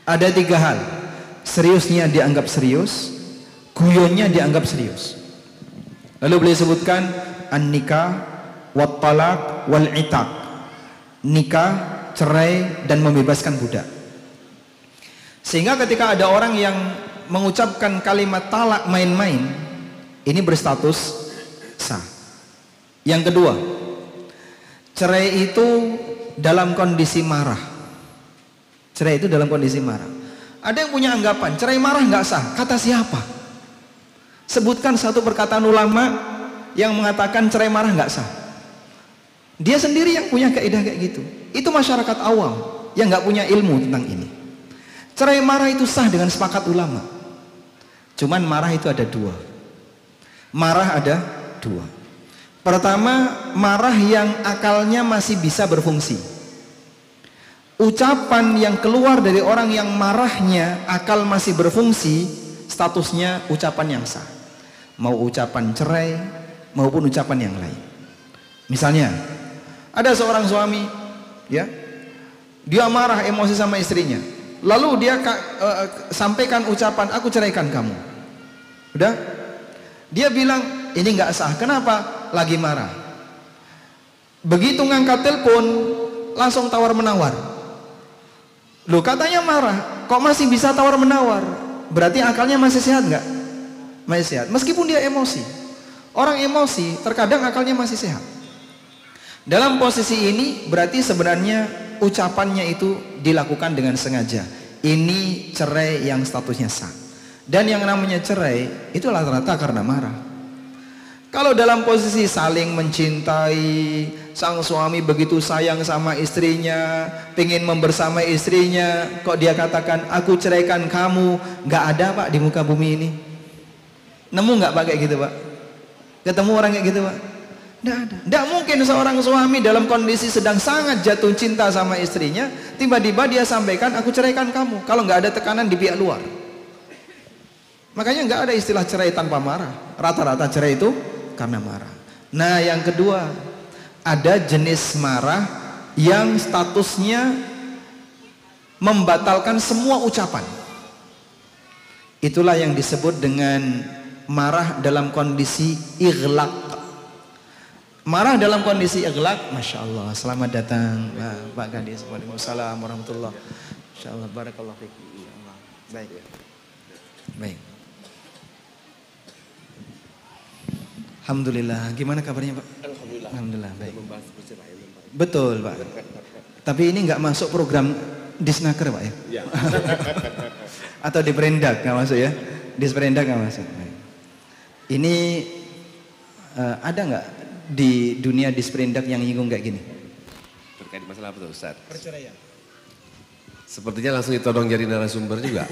Speaker 1: Ada 3 hal, seriusnya dianggap serius, guyonnya dianggap serius. Lalu beliau sebutkan an-nikah, wat talaq, wal itaq. Nikah, cerai, dan membebaskan budak. Sehingga ketika ada orang yang mengucapkan kalimat talak main-main, ini berstatus sah. Yang kedua, cerai itu dalam kondisi marah. Cerai itu dalam kondisi marah. Ada yang punya anggapan cerai marah nggak sah. Kata siapa? Sebutkan satu perkataan ulama yang mengatakan cerai marah nggak sah. Dia sendiri yang punya kaidah kayak gitu. Itu masyarakat awam yang nggak punya ilmu tentang ini. Cerai marah itu sah dengan sepakat ulama. Cuman marah itu ada 2. Marah ada 2. Pertama, marah yang akalnya masih bisa berfungsi. Ucapan yang keluar dari orang yang marahnya akal masih berfungsi, statusnya ucapan yang sah. Mau ucapan cerai maupun ucapan yang lain. Misalnya, ada seorang suami, ya, dia marah, emosi sama istrinya. Lalu dia sampaikan ucapan, "Aku ceraikan kamu." Udah? Dia bilang, "Ini nggak sah." Kenapa? Lagi marah. Begitu ngangkat telepon, langsung tawar-menawar. Loh, katanya marah, kok masih bisa tawar-menawar? Berarti akalnya masih sehat nggak? Masih sehat, meskipun dia emosi. Orang emosi, terkadang akalnya masih sehat. Dalam posisi ini, berarti sebenarnya ucapannya itu dilakukan dengan sengaja. Ini cerai yang statusnya sah. Dan yang namanya cerai itu rata-rata karena marah. Kalau dalam posisi saling mencintai, sang suami begitu sayang sama istrinya, pengen membersamai istrinya, kok dia katakan, "Aku ceraikan kamu." Nggak ada Pak di muka bumi ini. Nemu nggak Pak kayak gitu Pak? Ketemu orang kayak gitu Pak? Nggak ada. Nggak mungkin seorang suami dalam kondisi sedang sangat jatuh cinta sama istrinya, tiba-tiba dia sampaikan, "Aku ceraikan kamu." Kalau nggak ada tekanan di pihak luar. Makanya nggak ada istilah cerai tanpa marah. Rata-rata cerai itu karena marah. Nah, yang kedua, ada jenis marah yang statusnya membatalkan semua ucapan. Itulah yang disebut dengan marah dalam kondisi ighlaq. Marah dalam kondisi ighlaq, Masya Allah, selamat datang Pak Gadis. Waalaikumsalam warahmatullahi wabarakatuh. Insya Allah, barakallahu fiik. Baik. Baik. Alhamdulillah. Gimana kabarnya Pak?
Speaker 11: Alhamdulillah.
Speaker 1: Alhamdulillah, baik.
Speaker 11: Membahas perceraian.
Speaker 1: Betul Pak. Tapi ini nggak masuk program Disnaker Pak ya?
Speaker 11: Ya.
Speaker 1: Atau di Perendak nggak masuk ya? Di Perendak nggak masuk. Baik. Ini ada nggak di dunia disperindak yang nyinggung kayak gini?
Speaker 11: Terkait masalah apa tuh Ustaz?
Speaker 1: Perceraian.
Speaker 11: Sepertinya langsung ditodong jadi narasumber juga.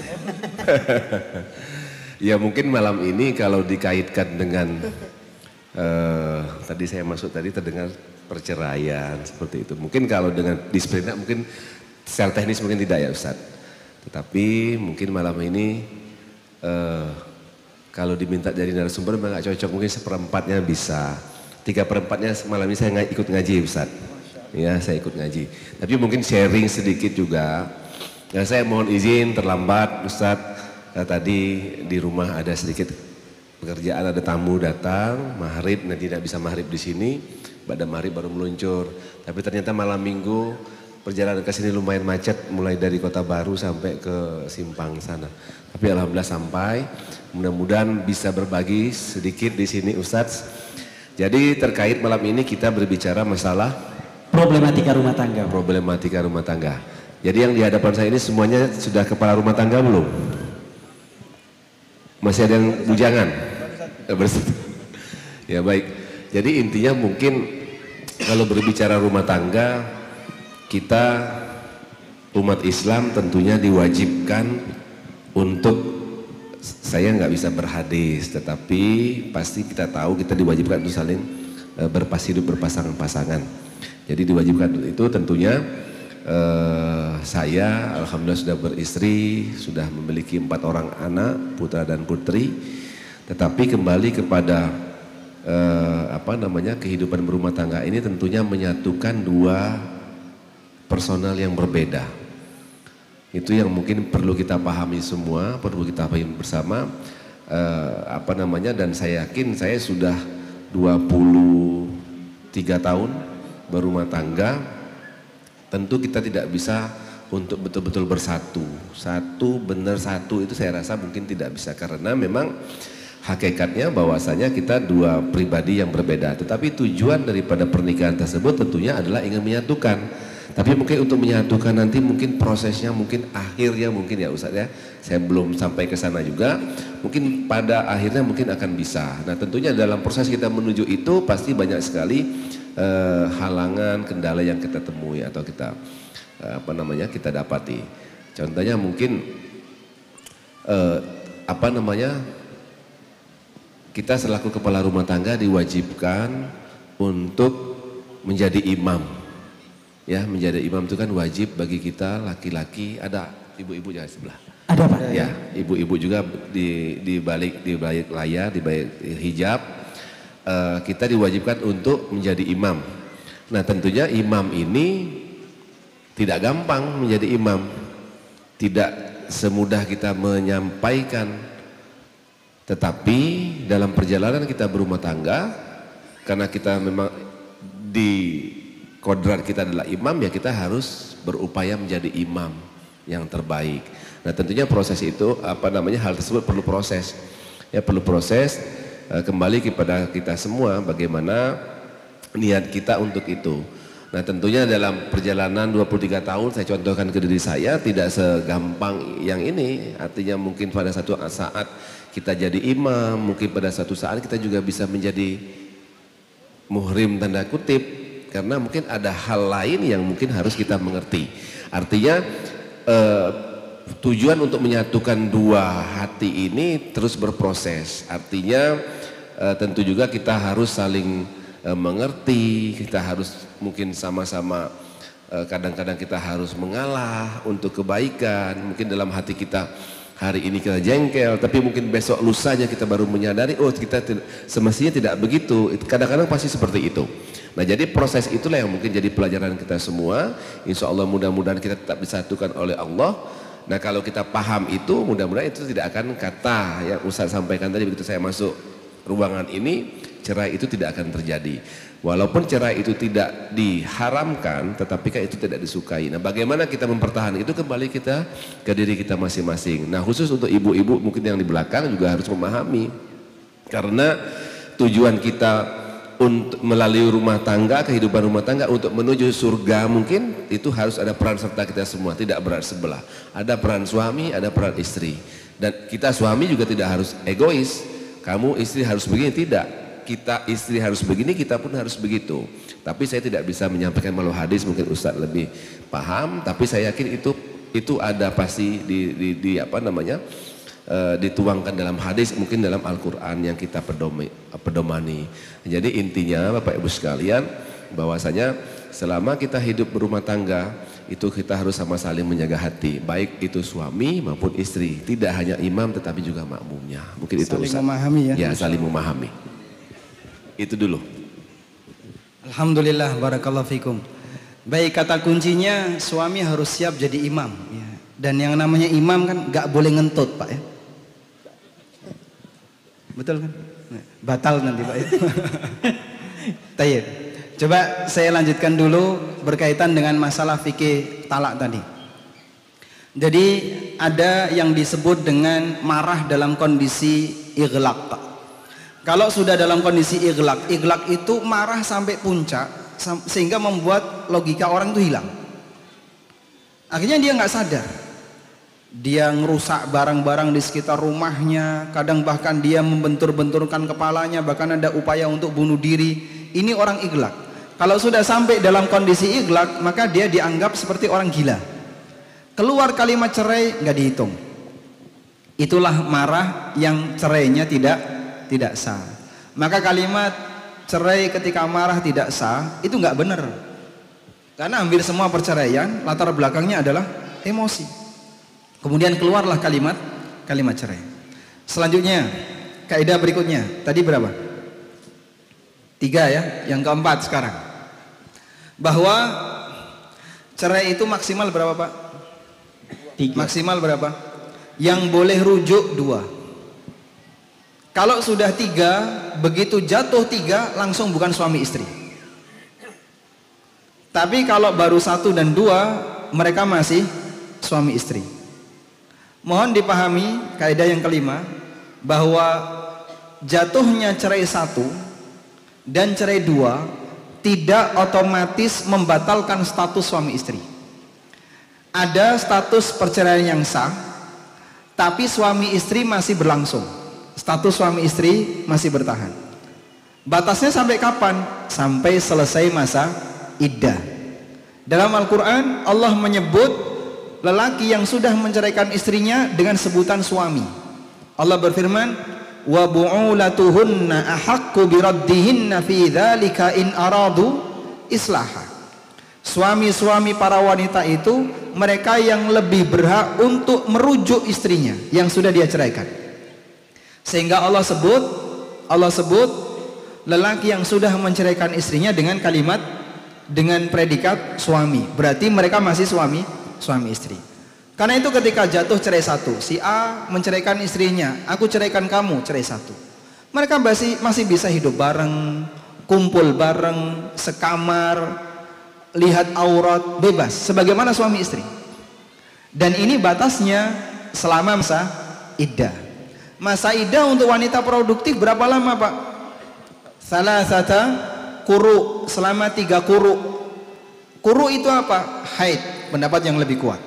Speaker 11: Ya mungkin malam ini kalau dikaitkan dengan tadi saya masuk tadi terdengar perceraian seperti itu. Mungkin kalau dengan disperindak mungkin secara teknis mungkin tidak ya Ustaz. Tetapi mungkin malam ini kalau diminta jadi narasumber memang gak cocok, mungkin 1/4-nya bisa. 3/4-nya malam ini saya ikut ngaji Ustaz. Ya, saya ikut ngaji. Tapi mungkin sharing sedikit juga. Ya, saya mohon izin terlambat Ustaz. Tadi di rumah ada sedikit pekerjaan, ada tamu datang, maghrib, nah tidak bisa maghrib di sini. Pada maghrib baru meluncur. Tapi ternyata malam minggu perjalanan ke sini lumayan macet, mulai dari Kota Baru sampai ke Simpang sana. Tapi alhamdulillah sampai. Mudah-mudahan bisa berbagi sedikit di sini Ustaz. Jadi terkait malam ini kita berbicara masalah
Speaker 10: problematika rumah tangga.
Speaker 11: Problematika rumah tangga. Jadi yang di hadapan saya ini semuanya sudah kepala rumah tangga belum? Masih ada yang bujangan? Ya baik. Jadi intinya mungkin kalau berbicara rumah tangga, kita umat Islam tentunya diwajibkan untuk, saya nggak bisa berhadis, tetapi pasti kita tahu kita diwajibkan untuk saling hidup berpasangan-pasangan. Jadi diwajibkan itu tentunya saya alhamdulillah sudah beristri, sudah memiliki 4 orang anak, putra dan putri. Tetapi kembali kepada kehidupan berumah tangga ini tentunya menyatukan 2 personal yang berbeda. Itu yang mungkin perlu kita pahami semua, perlu kita pahami bersama. Dan saya yakin saya sudah 23 tahun berumah tangga. Tentu kita tidak bisa untuk betul-betul bersatu. Satu itu saya rasa mungkin tidak bisa, karena memang hakikatnya bahwasanya kita 2 pribadi yang berbeda. Tetapi tujuan daripada pernikahan tersebut tentunya adalah ingin menyatukan. Tapi mungkin untuk menyatukan nanti mungkin prosesnya, mungkin akhirnya mungkin ya Ustaz ya, saya belum sampai ke sana juga. Mungkin pada akhirnya mungkin akan bisa. Nah tentunya dalam proses kita menuju itu pasti banyak sekali halangan, kendala yang kita temui atau kita kita dapati. Contohnya mungkin kita selaku kepala rumah tangga diwajibkan untuk menjadi imam. Ya, menjadi imam itu kan wajib bagi kita laki-laki. Ada ibu-ibu jangan sebelah.
Speaker 10: Ada Pak.
Speaker 11: Ya, ibu-ibu juga di balik layar, di balik hijab. Kita diwajibkan untuk menjadi imam. Nah tentunya imam ini tidak gampang menjadi imam, tidak semudah kita menyampaikan. Tetapi dalam perjalanan kita berumah tangga, karena kita memang di kodrat kita adalah imam, ya kita harus berupaya menjadi imam yang terbaik. Nah tentunya proses itu hal tersebut perlu proses, ya perlu proses. Kembali kepada kita semua bagaimana niat kita untuk itu. Nah tentunya dalam perjalanan 23 tahun saya contohkan ke diri saya tidak segampang yang ini. Artinya mungkin pada satu saat kita jadi imam, mungkin pada satu saat kita juga bisa menjadi muhrim tanda kutip, karena mungkin ada hal lain yang mungkin harus kita mengerti. Artinya tujuan untuk menyatukan 2 hati ini terus berproses. Artinya tentu juga kita harus saling mengerti, kita harus mungkin sama-sama kadang-kadang kita harus mengalah untuk kebaikan. Mungkin dalam hati kita hari ini kita jengkel, tapi mungkin besok lusanya kita baru menyadari, oh kita semestinya tidak begitu. Kadang-kadang pasti seperti itu. Nah jadi proses itulah yang mungkin jadi pelajaran kita semua. Insya Allah mudah-mudahan kita tetap disatukan oleh Allah. Nah kalau kita paham itu, mudah-mudahan itu tidak akan kata yang Ustaz sampaikan tadi begitu saya masuk ruangan ini, cerai itu tidak akan terjadi. Walaupun cerai itu tidak diharamkan, tetapi kan itu tidak disukai. Nah bagaimana kita mempertahankan itu, kembali kita ke diri kita masing-masing. Nah khusus untuk ibu-ibu mungkin yang di belakang juga harus memahami. Karena tujuan kita untuk melalui rumah tangga, kehidupan rumah tangga untuk menuju surga, mungkin itu harus ada peran serta kita semua, tidak berat sebelah. Ada peran suami, ada peran istri. Dan kita suami juga tidak harus egois, kamu istri harus begini, tidak. Kita istri harus begini, kita pun harus begitu. Tapi saya tidak bisa menyampaikan melalui hadis, mungkin Ustadz lebih paham, tapi saya yakin itu ada pasti dituangkan dalam hadis, mungkin dalam Al-Quran yang kita pedomani. Jadi intinya Bapak Ibu sekalian, bahwasanya selama kita hidup berumah tangga itu kita harus sama saling menjaga hati, baik itu suami maupun istri, tidak hanya imam tetapi juga makmumnya. Mungkin itu
Speaker 1: saling memahami ya.
Speaker 11: Ya, saling memahami. Itu dulu.
Speaker 1: Alhamdulillah, barakallahu fikum. Baik, kata kuncinya suami harus siap jadi imam ya. Dan yang namanya imam kan gak boleh ngentut Pak ya. Betul kan? Batal nanti Pak ya. Tayyib. Coba saya lanjutkan dulu berkaitan dengan masalah fikih talak tadi. Jadi ada yang disebut dengan marah dalam kondisi ighlaq. Kalau sudah dalam kondisi ighlaq itu marah sampai puncak, sehingga membuat logika orang itu hilang. Akhirnya dia nggak sadar, dia ngerusak barang-barang di sekitar rumahnya, kadang bahkan dia membentur-benturkan kepalanya, bahkan ada upaya untuk bunuh diri. Ini orang iglak. Kalau sudah sampai dalam kondisi iglak, maka dia dianggap seperti orang gila. Keluar kalimat cerai nggak dihitung. Itulah marah yang cerainya tidak sah. Maka kalimat cerai ketika marah tidak sah itu nggak benar. Karena hampir semua perceraian latar belakangnya adalah emosi. Kemudian keluarlah kalimat cerai. Selanjutnya, kaidah berikutnya. Tadi berapa? 3 ya, yang keempat sekarang. Bahwa cerai itu maksimal berapa, Pak? 3. Maksimal berapa? Yang boleh rujuk 2. Kalau sudah 3, begitu jatuh 3 langsung bukan suami istri. Tapi kalau baru 1 dan 2, mereka masih suami istri. Mohon dipahami kaidah yang kelima, bahwa jatuhnya cerai 1 dan cerai 2 tidak otomatis membatalkan status suami istri. Ada status perceraian yang sah, tapi suami istri masih berlangsung. Status suami istri masih bertahan. Batasnya sampai kapan? Sampai selesai masa iddah. Dalam Al-Quran Allah menyebut lelaki yang sudah menceraikan istrinya dengan sebutan suami. Allah berfirman, wa bu'ulatuhunna ahaqqu biraddihinna fi dzalika in aradu islaha. Suami-suami para wanita itu mereka yang lebih berhak untuk merujuk istrinya yang sudah dia ceraikan. Sehingga Allah sebut lelaki yang sudah menceraikan istrinya dengan kalimat, dengan predikat suami. Berarti mereka masih suami istri. Karena itu ketika jatuh cerai 1, si A menceraikan istrinya, aku ceraikan kamu, cerai 1. Mereka masih bisa hidup bareng, kumpul bareng, sekamar, lihat aurat, bebas sebagaimana suami istri. Dan ini batasnya selama masa iddah. Masa iddah untuk wanita produktif berapa lama, Pak? Salasata quru, selama 3 quru. Quru itu apa? Haid, pendapat yang lebih kuat.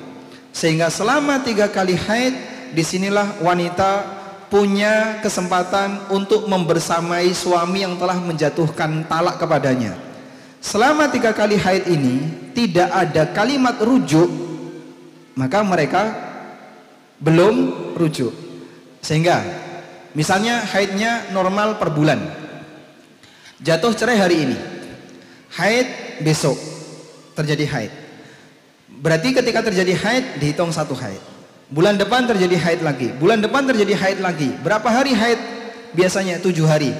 Speaker 1: Sehingga selama 3 kali haid, disinilah wanita punya kesempatan untuk membersamai suami yang telah menjatuhkan talak kepadanya. Selama 3 kali haid ini tidak ada kalimat rujuk, maka mereka belum rujuk. Sehingga misalnya haidnya normal per bulan, jatuh cerai hari ini, haid besok terjadi haid. Berarti ketika terjadi haid dihitung 1 haid. Bulan depan terjadi haid lagi, bulan depan terjadi haid lagi. Berapa hari haid? Biasanya 7 hari.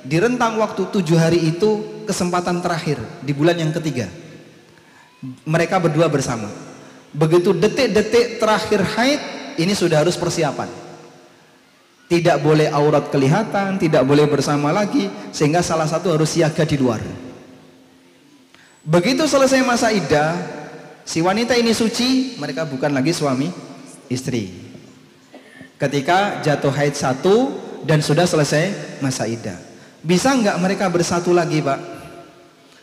Speaker 1: Di rentang waktu 7 hari itu kesempatan terakhir di bulan yang ketiga. Mereka berdua bersama. Begitu detik-detik terakhir haid, ini sudah harus persiapan. Tidak boleh aurat kelihatan, tidak boleh bersama lagi, sehingga salah satu harus siaga di luar. Begitu selesai masa iddah, si wanita ini suci, mereka bukan lagi suami istri. Ketika jatuh haid 1 dan sudah selesai masa iddah, bisa nggak mereka bersatu lagi, Pak?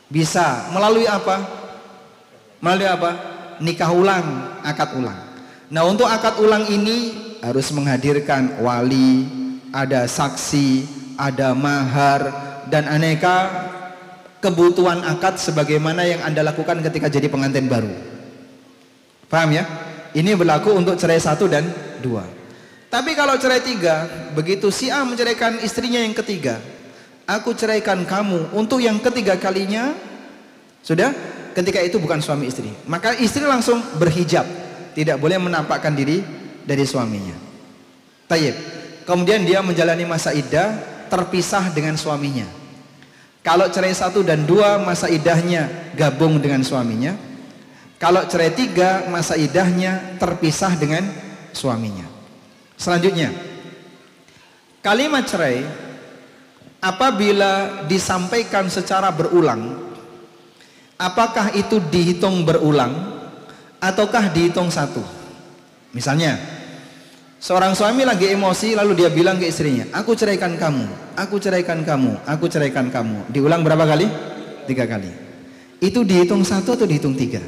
Speaker 1: Bisa. Melalui apa? Melalui apa? Nikah ulang, akad ulang. Nah, untuk akad ulang ini harus menghadirkan wali, ada saksi, ada mahar, dan aneka kebutuhan akad sebagaimana yang Anda lakukan ketika jadi pengantin baru. Paham ya? Ini berlaku untuk cerai 1 dan 2. Tapi kalau cerai 3, begitu si A menceraikan istrinya yang ketiga, aku ceraikan kamu untuk yang ketiga kalinya, sudah, ketika itu bukan suami istri, maka istri langsung berhijab, tidak boleh menampakkan diri dari suaminya. Tayyib. Kemudian dia menjalani masa iddah terpisah dengan suaminya. Kalau cerai 1 dan 2 masa iddahnya gabung dengan suaminya. Kalau cerai 3 masa iddahnya terpisah dengan suaminya. Selanjutnya, kalimat cerai apabila disampaikan secara berulang, apakah itu dihitung berulang ataukah dihitung 1? Misalnya, seorang suami lagi emosi lalu dia bilang ke istrinya, aku ceraikan kamu, aku ceraikan kamu, aku ceraikan kamu. Diulang berapa kali? 3 kali. itu dihitung 1 atau dihitung 3?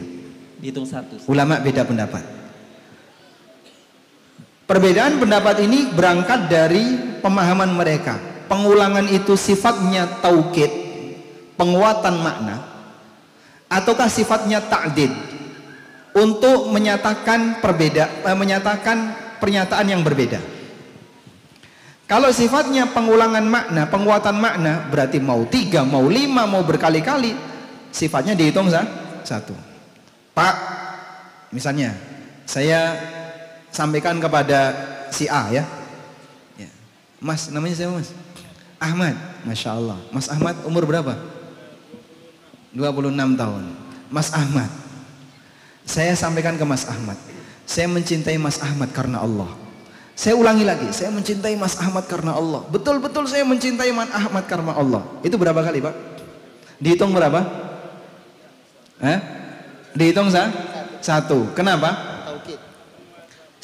Speaker 14: Dihitung 1.
Speaker 1: Ulama beda pendapat. Perbedaan pendapat ini berangkat dari pemahaman mereka. Pengulangan itu sifatnya taukid, penguatan makna, ataukah sifatnya ta'did, untuk menyatakan menyatakan pernyataan yang berbeda. Kalau sifatnya pengulangan makna, penguatan makna, berarti mau 3, mau 5, mau berkali-kali, sifatnya dihitung 1. Pak, misalnya saya sampaikan kepada si A ya. Mas, namanya siapa Mas? Ahmad. Masya Allah. Mas Ahmad umur berapa? 26 tahun. Mas Ahmad, saya sampaikan ke Mas Ahmad, saya mencintai Mas Ahmad karena Allah. Saya ulangi lagi, saya mencintai Mas Ahmad karena Allah. Betul-betul saya mencintai Mas Ahmad karena Allah. Itu berapa kali Pak? Dihitung berapa? Dihitung 1. Kenapa?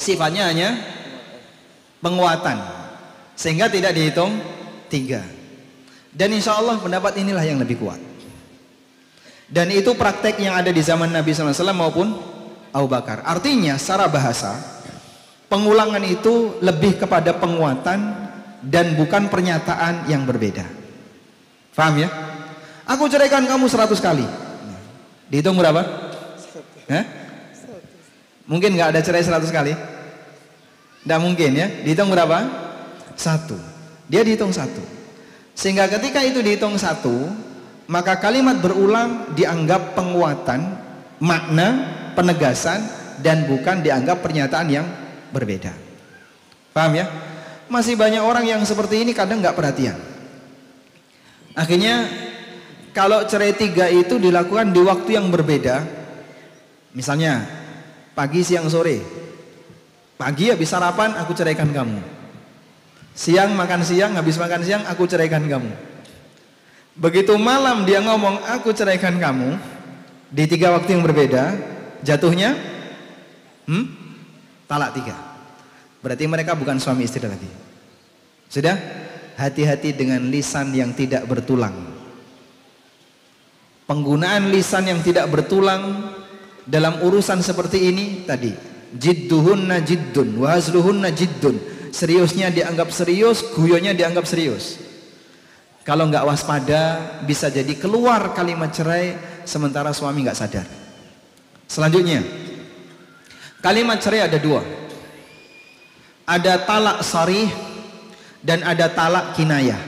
Speaker 1: Sifatnya hanya penguatan, sehingga tidak dihitung 3. Dan insya Allah pendapat inilah yang lebih kuat. Dan itu praktek yang ada di zaman Nabi SAW maupun Abu Bakar. Artinya secara bahasa, pengulangan itu lebih kepada penguatan dan bukan pernyataan yang berbeda. Paham ya? Aku ceraikan kamu 100 kali. Dihitung berapa? Mungkin nggak ada cerai 100 kali? Nggak mungkin ya. Dihitung berapa? 1. Dia dihitung 1. Sehingga ketika itu dihitung 1, maka kalimat berulang dianggap penguatan, makna, penegasan, dan bukan dianggap pernyataan yang berbeda. Paham ya? Masih banyak orang yang seperti ini kadang nggak perhatian. Akhirnya kalau cerai 3 itu dilakukan di waktu yang berbeda. Misalnya pagi, siang, sore. Pagi habis sarapan aku ceraikan kamu. Siang makan siang, habis makan siang aku ceraikan kamu. Begitu malam dia ngomong aku ceraikan kamu, di 3 waktu yang berbeda, jatuhnya talak 3. Berarti mereka bukan suami istri lagi. Sudah? Hati-hati dengan lisan yang tidak bertulang. Penggunaan lisan yang tidak bertulang dalam urusan seperti ini tadi, jidduhunna jiddun wa hazluhunna jiddun. Seriusnya dianggap serius, guyonnya dianggap serius. Kalau nggak waspada bisa jadi keluar kalimat cerai sementara suami nggak sadar. Selanjutnya, kalimat cerai ada 2. Ada talak sharih dan ada talak kinayah.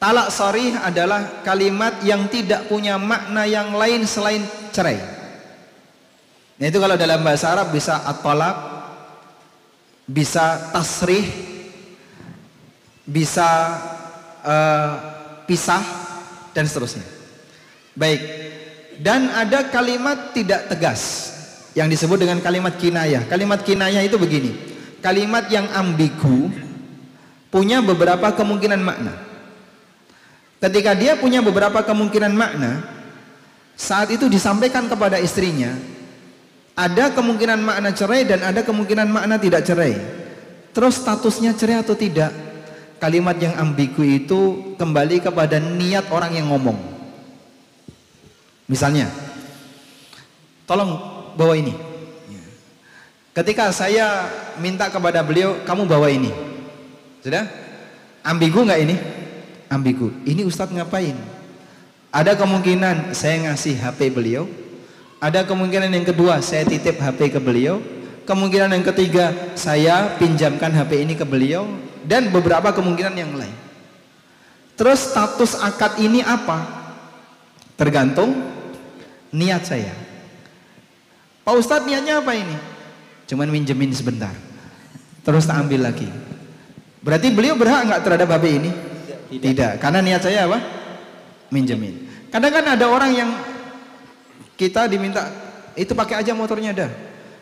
Speaker 1: Talak sharih adalah kalimat yang tidak punya makna yang lain selain cerai. Nah, itu kalau dalam bahasa Arab bisa at-talaq, bisa tasrih, bisa pisah, dan seterusnya. Baik. Dan ada kalimat tidak tegas yang disebut dengan kalimat kinayah. Kalimat kinayah itu begini, kalimat yang ambigu, punya beberapa kemungkinan makna. Ketika dia punya beberapa kemungkinan makna, saat itu disampaikan kepada istrinya, ada kemungkinan makna cerai dan ada kemungkinan makna tidak cerai. Terus statusnya cerai atau tidak? Kalimat yang ambigu itu kembali kepada niat orang yang ngomong. Misalnya, tolong bawa ini. Ketika saya minta kepada beliau, kamu bawa ini. Sudah? Ambigu nggak ini? Ambigu. Ini Ustadz ngapain? Ada kemungkinan saya ngasih HP beliau. Ada kemungkinan yang kedua, saya titip HP ke beliau. Kemungkinan yang ketiga, saya pinjamkan HP ini ke beliau. Dan beberapa kemungkinan yang lain. Terus status akad ini apa? Tergantung niat saya. Pak Ustadz niatnya apa ini? Cuman minjemin sebentar, terus tak ambil lagi. Berarti beliau berhak nggak terhadap HP ini? Tidak, karena niat saya apa? Minjemin. Kadang kan ada orang yang kita diminta, itu pakai aja motornya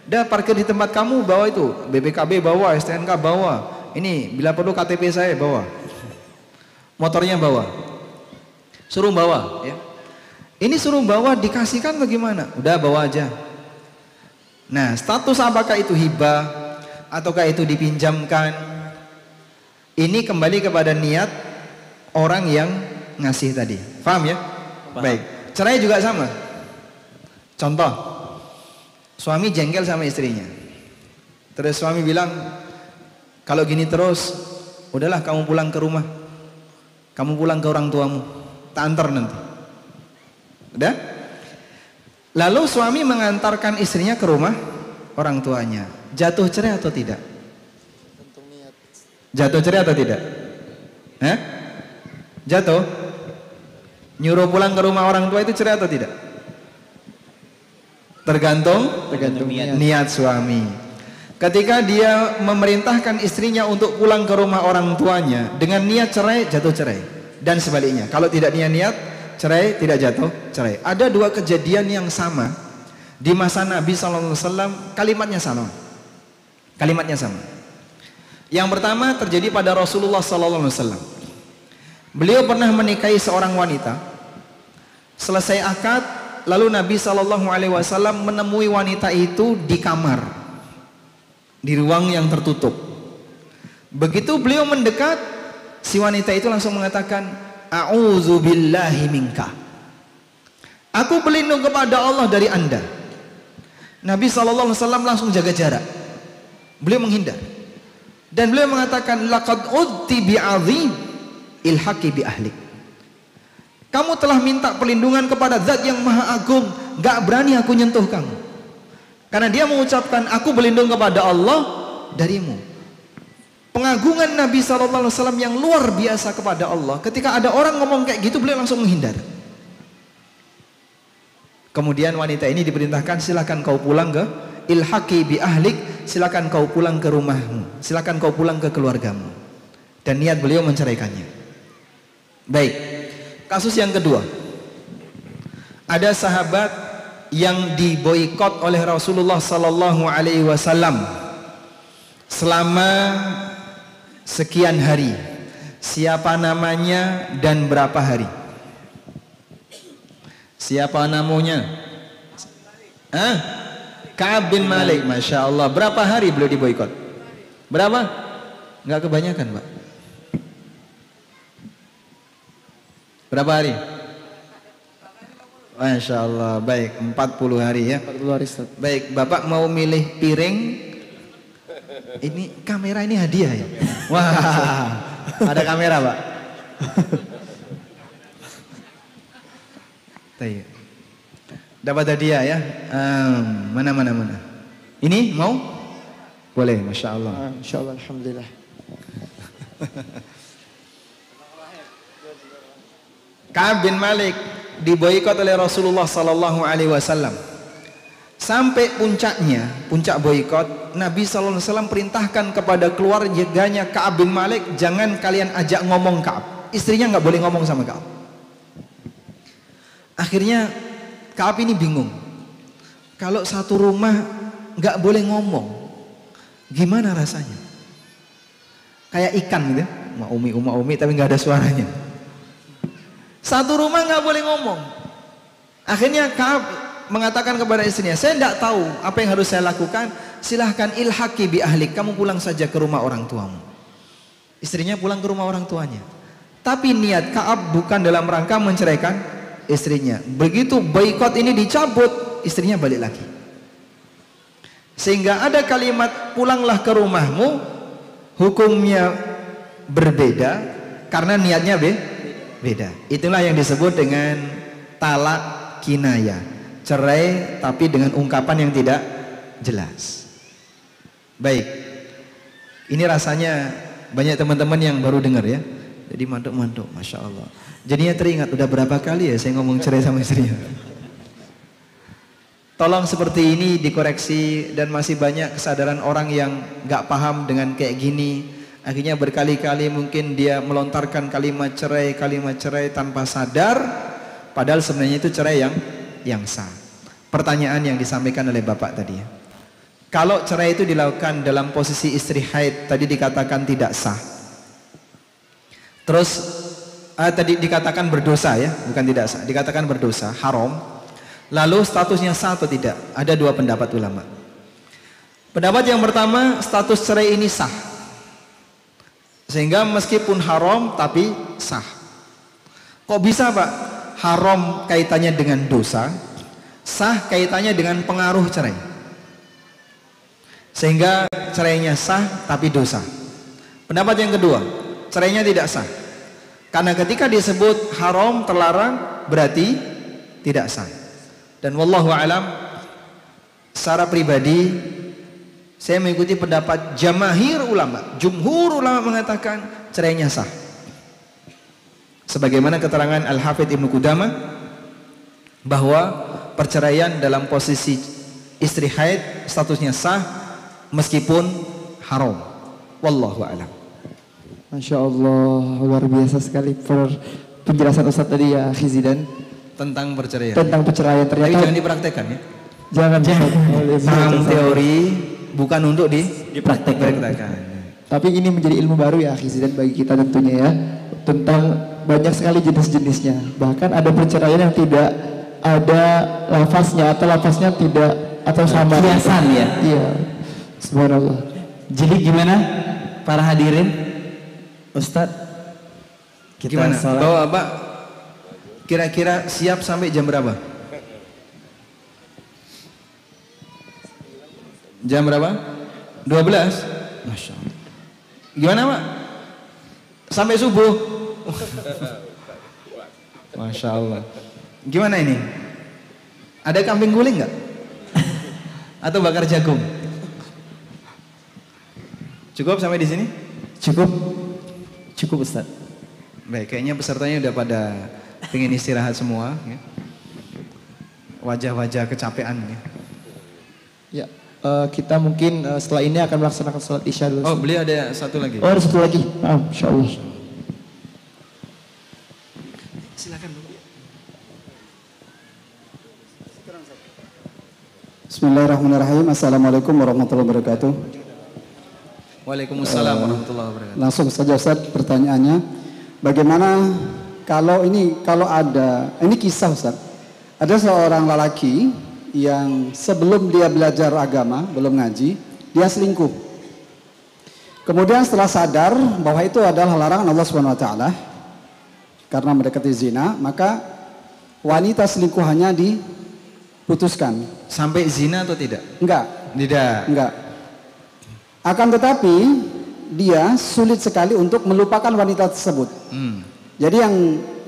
Speaker 1: dah parkir di tempat kamu, bawa itu BPKB bawa, STNK bawa, ini bila perlu KTP saya bawa, motornya bawa, suruh bawa ya. Ini suruh bawa dikasihkan bagaimana? Udah bawa aja. Nah, status apakah itu hibah ataukah itu dipinjamkan? Ini kembali kepada niat orang yang ngasih tadi. Paham ya? Paham. Baik. Cerai juga sama. Contoh, suami jengkel sama istrinya. Terus suami bilang, kalau gini terus, udahlah kamu pulang ke rumah. Kamu pulang ke orang tuamu, tak antar nanti. Udah? Lalu suami mengantarkan istrinya ke rumah orang tuanya. Jatuh cerai atau tidak? Jatuh cerai atau tidak? Jatuh? Nyuruh pulang ke rumah orang tua itu cerai atau tidak? Tergantung niat suami. Ketika dia memerintahkan istrinya untuk pulang ke rumah orang tuanya dengan niat cerai, jatuh cerai. Dan sebaliknya, kalau tidak niat cerai, tidak jatuh cerai. Ada dua kejadian yang sama di masa Nabi SAW, kalimatnya sama. Kalimatnya sama. Yang pertama terjadi pada Rasulullah SAW. Beliau pernah menikahi seorang wanita. Selesai akad, lalu Nabi SAW menemui wanita itu di kamar, di ruang yang tertutup. Begitu beliau mendekat, si wanita itu langsung mengatakan, a'udzubillahi minka. Aku berlindung kepada Allah dari anda. Nabi SAW langsung jaga jarak. Beliau menghindar. Dan beliau mengatakan, laqad udti bi'azim ilhaqi bi ahlik. Kamu telah minta perlindungan kepada zat yang maha agung, gak berani aku nyentuh kamu. Karena dia mengucapkan, aku berlindung kepada Allah darimu. Pengagungan Nabi SAW yang luar biasa kepada Allah. Ketika ada orang ngomong kayak gitu, beliau langsung menghindar. Kemudian wanita ini diperintahkan, silakan kau pulang ke ilhaqi bi ahlik, silakan kau pulang ke rumahmu, silakan kau pulang ke keluargamu. Dan niat beliau menceraikannya. Baik, kasus yang kedua. Ada sahabat yang diboikot oleh Rasulullah sallallahu alaihi wasallam selama sekian hari. Siapa namanya dan berapa hari? Siapa namanya? Ka'ab bin Malik. Masya Allah. Berapa hari beliau diboikot? Berapa? Enggak kebanyakan, Pak. Berapa hari? Masya Allah, baik, 40 hari ya.
Speaker 12: 40 hari, Ustaz.
Speaker 1: Baik, Bapak mau milih piring. Ini kamera ini hadiah ya. Wah, ada kamera, Pak. Dapat hadiah ya. Mana. Ini mau? Boleh, Masya Allah.
Speaker 12: Masya Allah, alhamdulillah.
Speaker 1: Ka'ab bin Malik diboikot oleh Rasulullah sallallahu alaihi wasallam. Sampai puncak boikot, Nabi sallallahu alaihi wasallam perintahkan kepada keluarganya Ka'ab bin Malik, jangan kalian ajak ngomong Ka'ab. Istrinya nggak boleh ngomong sama Ka'ab. Akhirnya Ka'ab ini bingung. Kalau satu rumah nggak boleh ngomong, gimana rasanya? Kayak ikan gitu, umi tapi nggak ada suaranya. Satu rumah nggak boleh ngomong. Akhirnya Ka'ab mengatakan kepada istrinya, saya tidak tahu apa yang harus saya lakukan. Silahkan ilhaqi bi ahlik, kamu pulang saja ke rumah orang tuamu. Istrinya pulang ke rumah orang tuanya. Tapi niat Ka'ab bukan dalam rangka menceraikan istrinya. Begitu boikot ini dicabut, istrinya balik lagi. Sehingga ada kalimat pulanglah ke rumahmu, hukumnya berbeda karena niatnya beda. Itulah yang disebut dengan talak kinayah, cerai tapi dengan ungkapan yang tidak jelas. Baik, ini rasanya banyak teman-teman yang baru dengar ya, jadi mantuk-mantuk, Masya Allah. Jadinya teringat, udah berapa kali ya saya ngomong cerai sama istrinya. Tolong seperti ini dikoreksi, dan masih banyak kesadaran orang yang gak paham dengan kayak gini. Akhirnya berkali-kali mungkin dia melontarkan kalimat cerai tanpa sadar, padahal sebenarnya itu cerai yang sah. Pertanyaan yang disampaikan oleh Bapak tadi, kalau cerai itu dilakukan dalam posisi istri haid, tadi dikatakan tidak sah. Terus tadi dikatakan berdosa ya, bukan tidak sah, dikatakan berdosa, haram. Lalu statusnya sah atau tidak? Ada dua pendapat ulama. Pendapat yang pertama, status cerai ini sah. Sehingga meskipun haram tapi sah. Kok bisa, Pak? haram kaitannya dengan dosa, sah kaitannya dengan pengaruh cerai. Sehingga cerainya sah tapi dosa. Pendapat yang kedua, cerainya tidak sah. Karena ketika disebut haram, terlarang, berarti tidak sah. Dan wallahu alam, secara pribadi saya mengikuti pendapat jamaahir ulama. Jumhur ulama mengatakan cerainya sah. Sebagaimana keterangan Al-Hafidz Ibnu Qudamah bahwa perceraian dalam posisi istri haid statusnya sah meskipun haram. Wallahu a'lam.
Speaker 12: Masya Allah, luar biasa sekali penjelasan Ustadz tadi ya, Khizidan,
Speaker 1: tentang perceraian.
Speaker 12: tentang perceraian.
Speaker 1: Tapi
Speaker 12: Ternyata
Speaker 1: jangan dipraktekkan ya.
Speaker 12: jangan
Speaker 1: Paham teori bukan untuk dipraktekkan.
Speaker 12: Tapi ini menjadi ilmu baru ya, Khizidan, bagi kita tentunya ya, tentang banyak sekali jenis-jenisnya. Bahkan ada perceraian yang tidak ada lafaznya atau lafaznya tidak atau sama.
Speaker 2: Kiasan ya.
Speaker 12: Iya. Subhanallah.
Speaker 2: Jadi gimana para hadirin? Ustadz, kita
Speaker 1: Gimana?
Speaker 2: sholat.
Speaker 1: Bawa Pak, kira-kira siap sampai jam berapa? Jam berapa? 12? Masya Allah. Gimana Pak? Sampai subuh? Masya Allah. Gimana ini? Ada kambing guling nggak? Atau bakar jagung? Cukup sampai di sini?
Speaker 2: Cukup Ustaz.
Speaker 1: Baik, kayaknya pesertanya udah pada pengen istirahat semua ya. Wajah-wajah kecapean ya.
Speaker 12: Ya, kita mungkin setelah ini akan melaksanakan sholat isya dulu.
Speaker 1: Oh, beliau ada satu lagi.
Speaker 12: Oh, ada satu lagi. Insya Allah.
Speaker 1: Silakan.
Speaker 14: Bismillahirrahmanirrahim. Assalamualaikum warahmatullahi wabarakatuh.
Speaker 1: Waalaikumsalam warahmatullahi wabarakatuh.
Speaker 14: Langsung saja Ustaz pertanyaannya. Bagaimana kalau ada, ini kisah Ustaz. Ada seorang lelaki yang sebelum dia belajar agama, belum ngaji, dia selingkuh. Kemudian setelah sadar bahwa itu adalah larangan Allah Subhanahu wa taala karena mendekati zina, maka wanita selingkuhannya diputuskan.
Speaker 1: Sampai zina atau tidak?
Speaker 14: Enggak.
Speaker 1: Tidak.
Speaker 14: Enggak. Akan tetapi dia sulit sekali untuk melupakan wanita tersebut. Jadi yang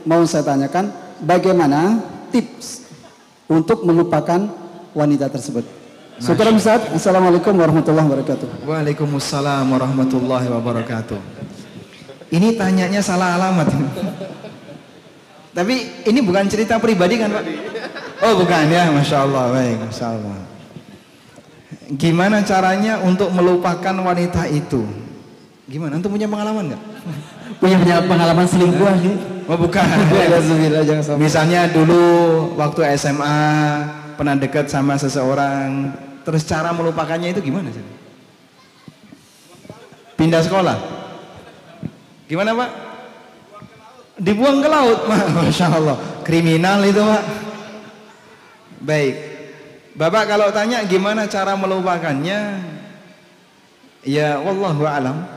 Speaker 14: mau saya tanyakan, bagaimana tips untuk melupakan wanita tersebut? Syukran Ustaz. Assalamualaikum warahmatullahi wabarakatuh.
Speaker 1: Waalaikumsalam warahmatullahi wabarakatuh. Ini tanyanya salah alamat. Tapi ini bukan cerita pribadi kan Pak? Oh bukan ya, Masya Allah. Baik, Masya Allah. Gimana caranya untuk melupakan wanita itu? Gimana? Antum punya pengalaman nggak?
Speaker 2: Punya pengalaman selingkuh?
Speaker 1: Oh bukan. Misalnya dulu waktu SMA pernah dekat sama seseorang, terus cara melupakannya itu gimana sih? Pindah sekolah? Gimana Pak? Dibuang ke laut, Masya Allah. Kriminal itu Pak. Baik, Bapak kalau tanya gimana cara melupakannya, ya wallahu alam.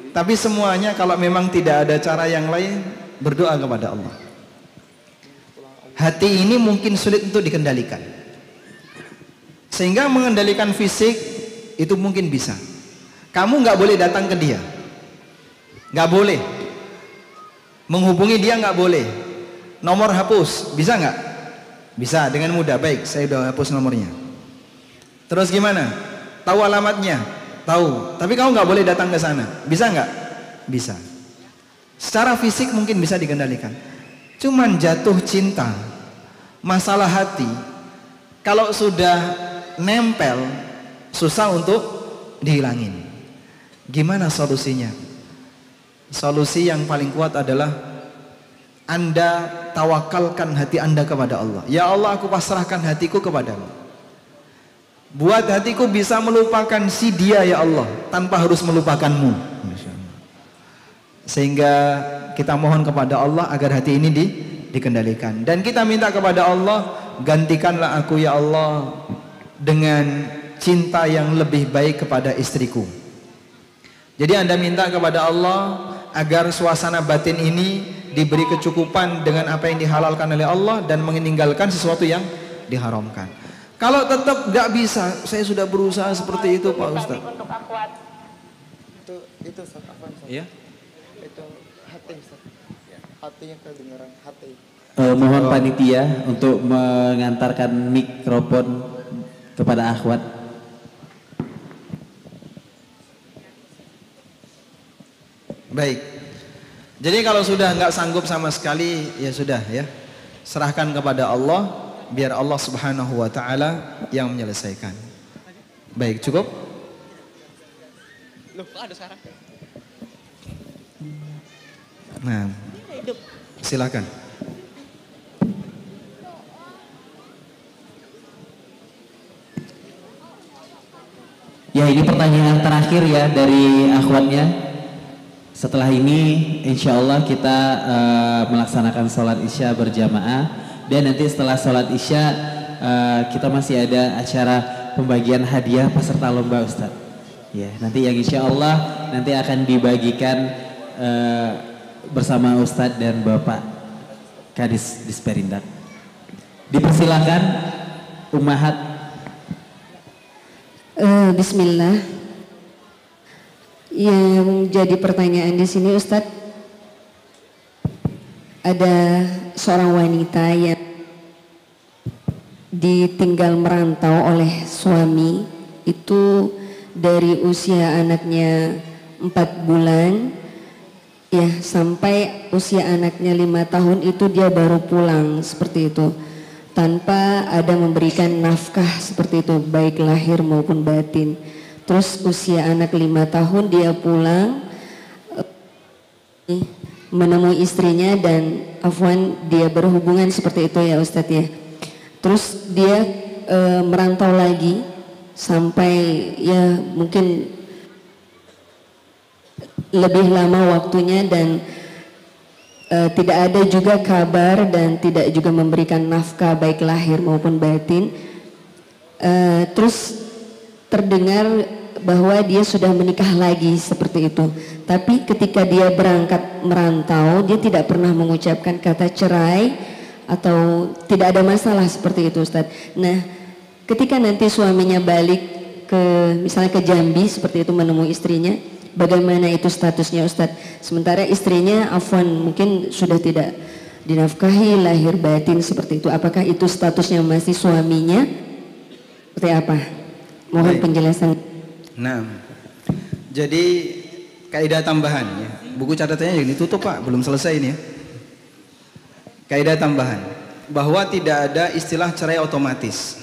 Speaker 1: Tapi semuanya kalau memang tidak ada cara yang lain, berdoa kepada Allah. Hati ini mungkin sulit untuk dikendalikan, sehingga mengendalikan fisik itu mungkin bisa. Kamu nggak boleh datang ke dia, nggak boleh menghubungi dia, nggak boleh. Nomor hapus, bisa nggak? Bisa dengan mudah. Baik, saya udah hapus nomornya. Terus gimana? Tahu alamatnya? Tahu. Tapi kamu nggak boleh datang ke sana. Bisa nggak? Bisa. Secara fisik mungkin bisa dikendalikan. Cuman jatuh cinta, masalah hati, kalau sudah nempel, susah untuk dihilangin. Gimana solusinya? Solusi yang paling kuat adalah Anda tawakalkan hati Anda kepada Allah. Ya Allah, aku pasrahkan hatiku kepadamu. Buat hatiku bisa melupakan si dia ya Allah, tanpa harus melupakanmu. Sehingga kita mohon kepada Allah agar hati ini dikendalikan. Dan kita minta kepada Allah, gantikanlah aku ya Allah dengan cinta yang lebih baik kepada istriku. Jadi Anda minta kepada Allah agar suasana batin ini diberi kecukupan dengan apa yang dihalalkan oleh Allah dan meninggalkan sesuatu yang diharamkan. Kalau tetap nggak bisa, saya sudah berusaha seperti itu Pak Ustaz.
Speaker 12: Itu apa?
Speaker 1: Iya.
Speaker 12: Itu hati Ustaz. Hatinya kedengaran hati.
Speaker 10: Mohon panitia untuk mengantarkan mikrofon kepada akhwat.
Speaker 1: Baik. Jadi kalau sudah nggak sanggup sama sekali, ya sudah ya. Serahkan kepada Allah, biar Allah Subhanahu wa taala yang menyelesaikan. Baik, cukup?
Speaker 15: Loh, kok ada sekarang?
Speaker 1: Nah, silakan.
Speaker 10: Ya, ini pertanyaan terakhir ya dari akhwatnya. Setelah ini insya Allah kita melaksanakan sholat isya berjamaah, dan nanti setelah sholat isya kita masih ada acara pembagian hadiah peserta lomba Ustadz. Ya, nanti yang insya Allah nanti akan dibagikan bersama Ustadz dan Bapak Kadis Disperindak. Dipersilakan Ummahat.
Speaker 16: Bismillah. Yang jadi pertanyaan di sini Ustadz, ada seorang wanita yang ditinggal merantau oleh suami itu dari usia anaknya 4 bulan ya sampai usia anaknya 5 tahun itu dia baru pulang seperti itu, tanpa ada memberikan nafkah seperti itu baik lahir maupun batin. Terus usia anak 5 tahun dia pulang menemui istrinya dan afwan dia berhubungan seperti itu ya Ustadz ya. Terus dia merantau lagi sampai ya mungkin lebih lama waktunya dan tidak ada juga kabar dan tidak juga memberikan nafkah baik lahir maupun batin. Terus terdengar bahwa dia sudah menikah lagi seperti itu. Tapi ketika dia berangkat merantau, dia tidak pernah mengucapkan kata cerai atau tidak ada masalah seperti itu Ustadz. Nah, ketika nanti suaminya balik ke misalnya ke Jambi seperti itu menemui istrinya, bagaimana itu statusnya Ustadz? Sementara istrinya afwan mungkin sudah tidak dinafkahi lahir batin seperti itu. Apakah itu statusnya masih suaminya? Seperti apa? Mohon penjelasan.
Speaker 1: Nah, jadi kaidah tambahan ya. Buku catatannya yang ditutup Pak, belum selesai ini ya. Kaidah tambahan bahwa tidak ada istilah cerai otomatis.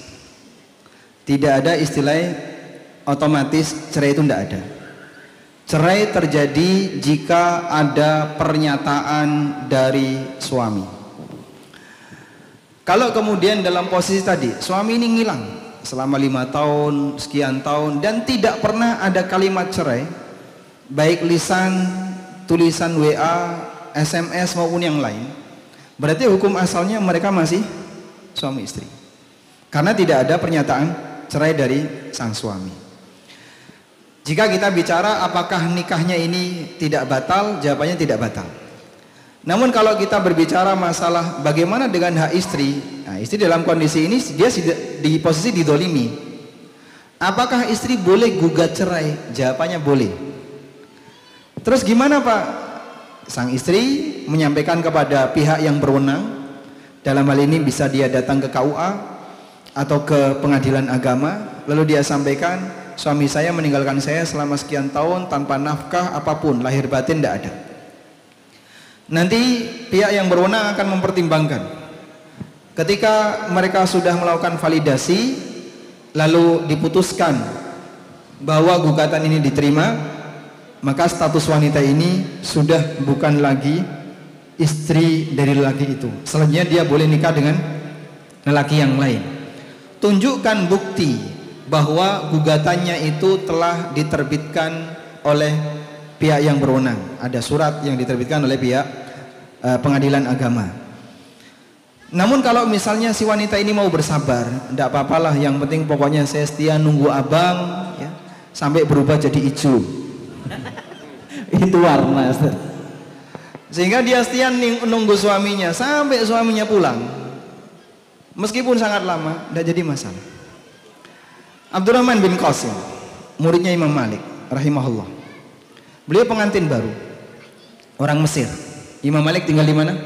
Speaker 1: Tidak ada istilah otomatis cerai itu tidak ada. Cerai terjadi jika ada pernyataan dari suami. Kalau kemudian dalam posisi tadi suami ini ngilang selama 5 tahun, sekian tahun dan tidak pernah ada kalimat cerai, baik lisan, tulisan WA, SMS maupun yang lain, berarti hukum asalnya mereka masih suami istri. Karena tidak ada pernyataan cerai dari sang suami. Jika kita bicara apakah nikahnya ini tidak batal, jawabannya tidak batal. Namun kalau kita berbicara masalah bagaimana dengan hak istri, nah istri dalam kondisi ini dia di posisi didolimi. Apakah istri boleh gugat cerai? Jawabannya boleh. Terus gimana Pak? Sang istri menyampaikan kepada pihak yang berwenang, dalam hal ini bisa dia datang ke KUA atau ke pengadilan agama, lalu dia sampaikan, suami saya meninggalkan saya selama sekian tahun tanpa nafkah apapun, lahir batin tidak ada. Nanti pihak yang berwenang akan mempertimbangkan. Ketika mereka sudah melakukan validasi, lalu diputuskan bahwa gugatan ini diterima, maka status wanita ini sudah bukan lagi istri dari lelaki itu. Selanjutnya dia boleh nikah dengan lelaki yang lain. Tunjukkan bukti bahwa gugatannya itu telah diterbitkan oleh pihak yang berwenang. Ada surat yang diterbitkan oleh pihak pengadilan agama. Namun kalau misalnya si wanita ini mau bersabar, tidak apa-apalah, yang penting pokoknya saya setia nunggu abang ya, sampai berubah jadi hijau.
Speaker 10: Itu warna.
Speaker 1: Sehingga dia setia nunggu suaminya sampai suaminya pulang. Meskipun sangat lama, tidak jadi masalah. Abdurrahman bin Qasim, muridnya Imam Malik rahimahullah. Beliau pengantin baru, orang Mesir. Imam Malik tinggal di mana?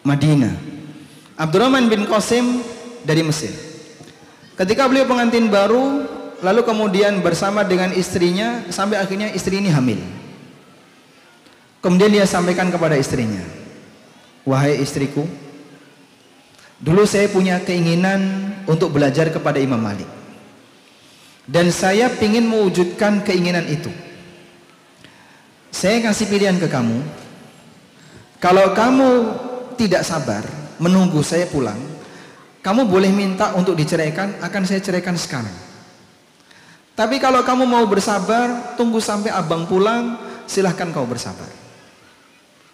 Speaker 1: Madinah. Abdurrahman bin Qasim dari Mesir. Ketika beliau pengantin baru, lalu kemudian bersama dengan istrinya sampai akhirnya istri ini hamil. Kemudian dia sampaikan kepada istrinya, wahai istriku, dulu saya punya keinginan untuk belajar kepada Imam Malik, dan saya ingin mewujudkan keinginan itu. Saya kasih pilihan ke kamu, kalau kamu tidak sabar menunggu saya pulang, kamu boleh minta untuk diceraikan, akan saya ceraikan sekarang. Tapi kalau kamu mau bersabar, tunggu sampai abang pulang, silahkan kau bersabar.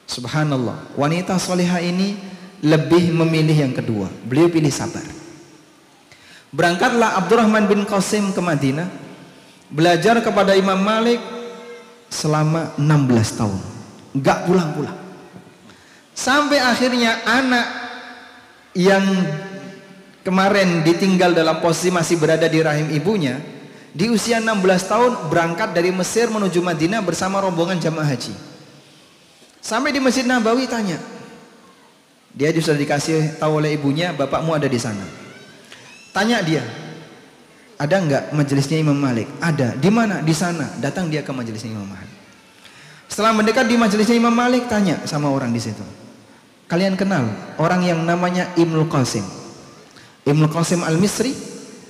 Speaker 1: Subhanallah, wanita solehah ini lebih memilih yang kedua. Beliau pilih sabar. Berangkatlah Abdurrahman bin Qasim ke Madinah, belajar kepada Imam Malik selama 16 tahun, nggak pulang-pulang. Sampai akhirnya anak yang kemarin ditinggal dalam posisi masih berada di rahim ibunya, di usia 16 tahun berangkat dari Mesir menuju Madinah bersama rombongan jamaah haji. Sampai di Masjid Nabawi tanya, dia sudah dikasih tahu oleh ibunya, bapakmu ada di sana. Tanya dia, ada enggak majelisnya Imam Malik? Ada. Di mana? Di sana. Datang dia ke majelisnya Imam Malik. Setelah mendekat di majelisnya Imam Malik, tanya sama orang di situ, kalian kenal orang yang namanya Ibnu Qasim? Ibnu Qasim Al-Misri?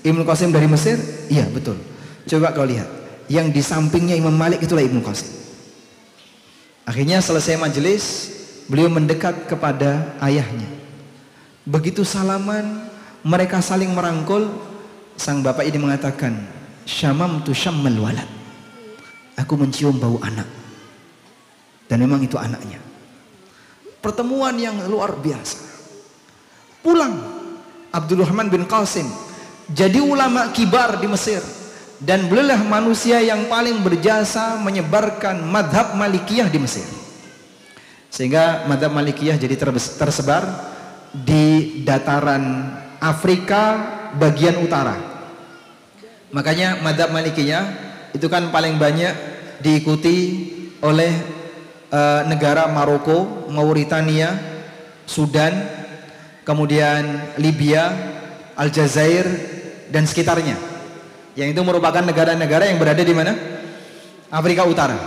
Speaker 1: Ibnu Qasim dari Mesir? Iya, betul. Coba kau lihat, yang di sampingnya Imam Malik itulah Ibnu Qasim. Akhirnya selesai majelis, beliau mendekat kepada ayahnya. Begitu salaman, mereka saling merangkul. Sang bapak ini mengatakan, syamamtu syammal walad, aku mencium bau anak. Dan memang itu anaknya. Pertemuan yang luar biasa. Pulang Abdurrahman bin Qasim jadi ulama kibar di Mesir, dan beliaulah manusia yang paling berjasa menyebarkan madhab Malikiyah di Mesir, sehingga madhab Malikiyah jadi tersebar di dataran Afrika bagian utara. Makanya madhab Malikiyah itu kan paling banyak diikuti oleh negara Maroko, Mauritania, Sudan, kemudian Libya, Aljazair dan sekitarnya, yang itu merupakan negara-negara yang berada di mana? Afrika Utara.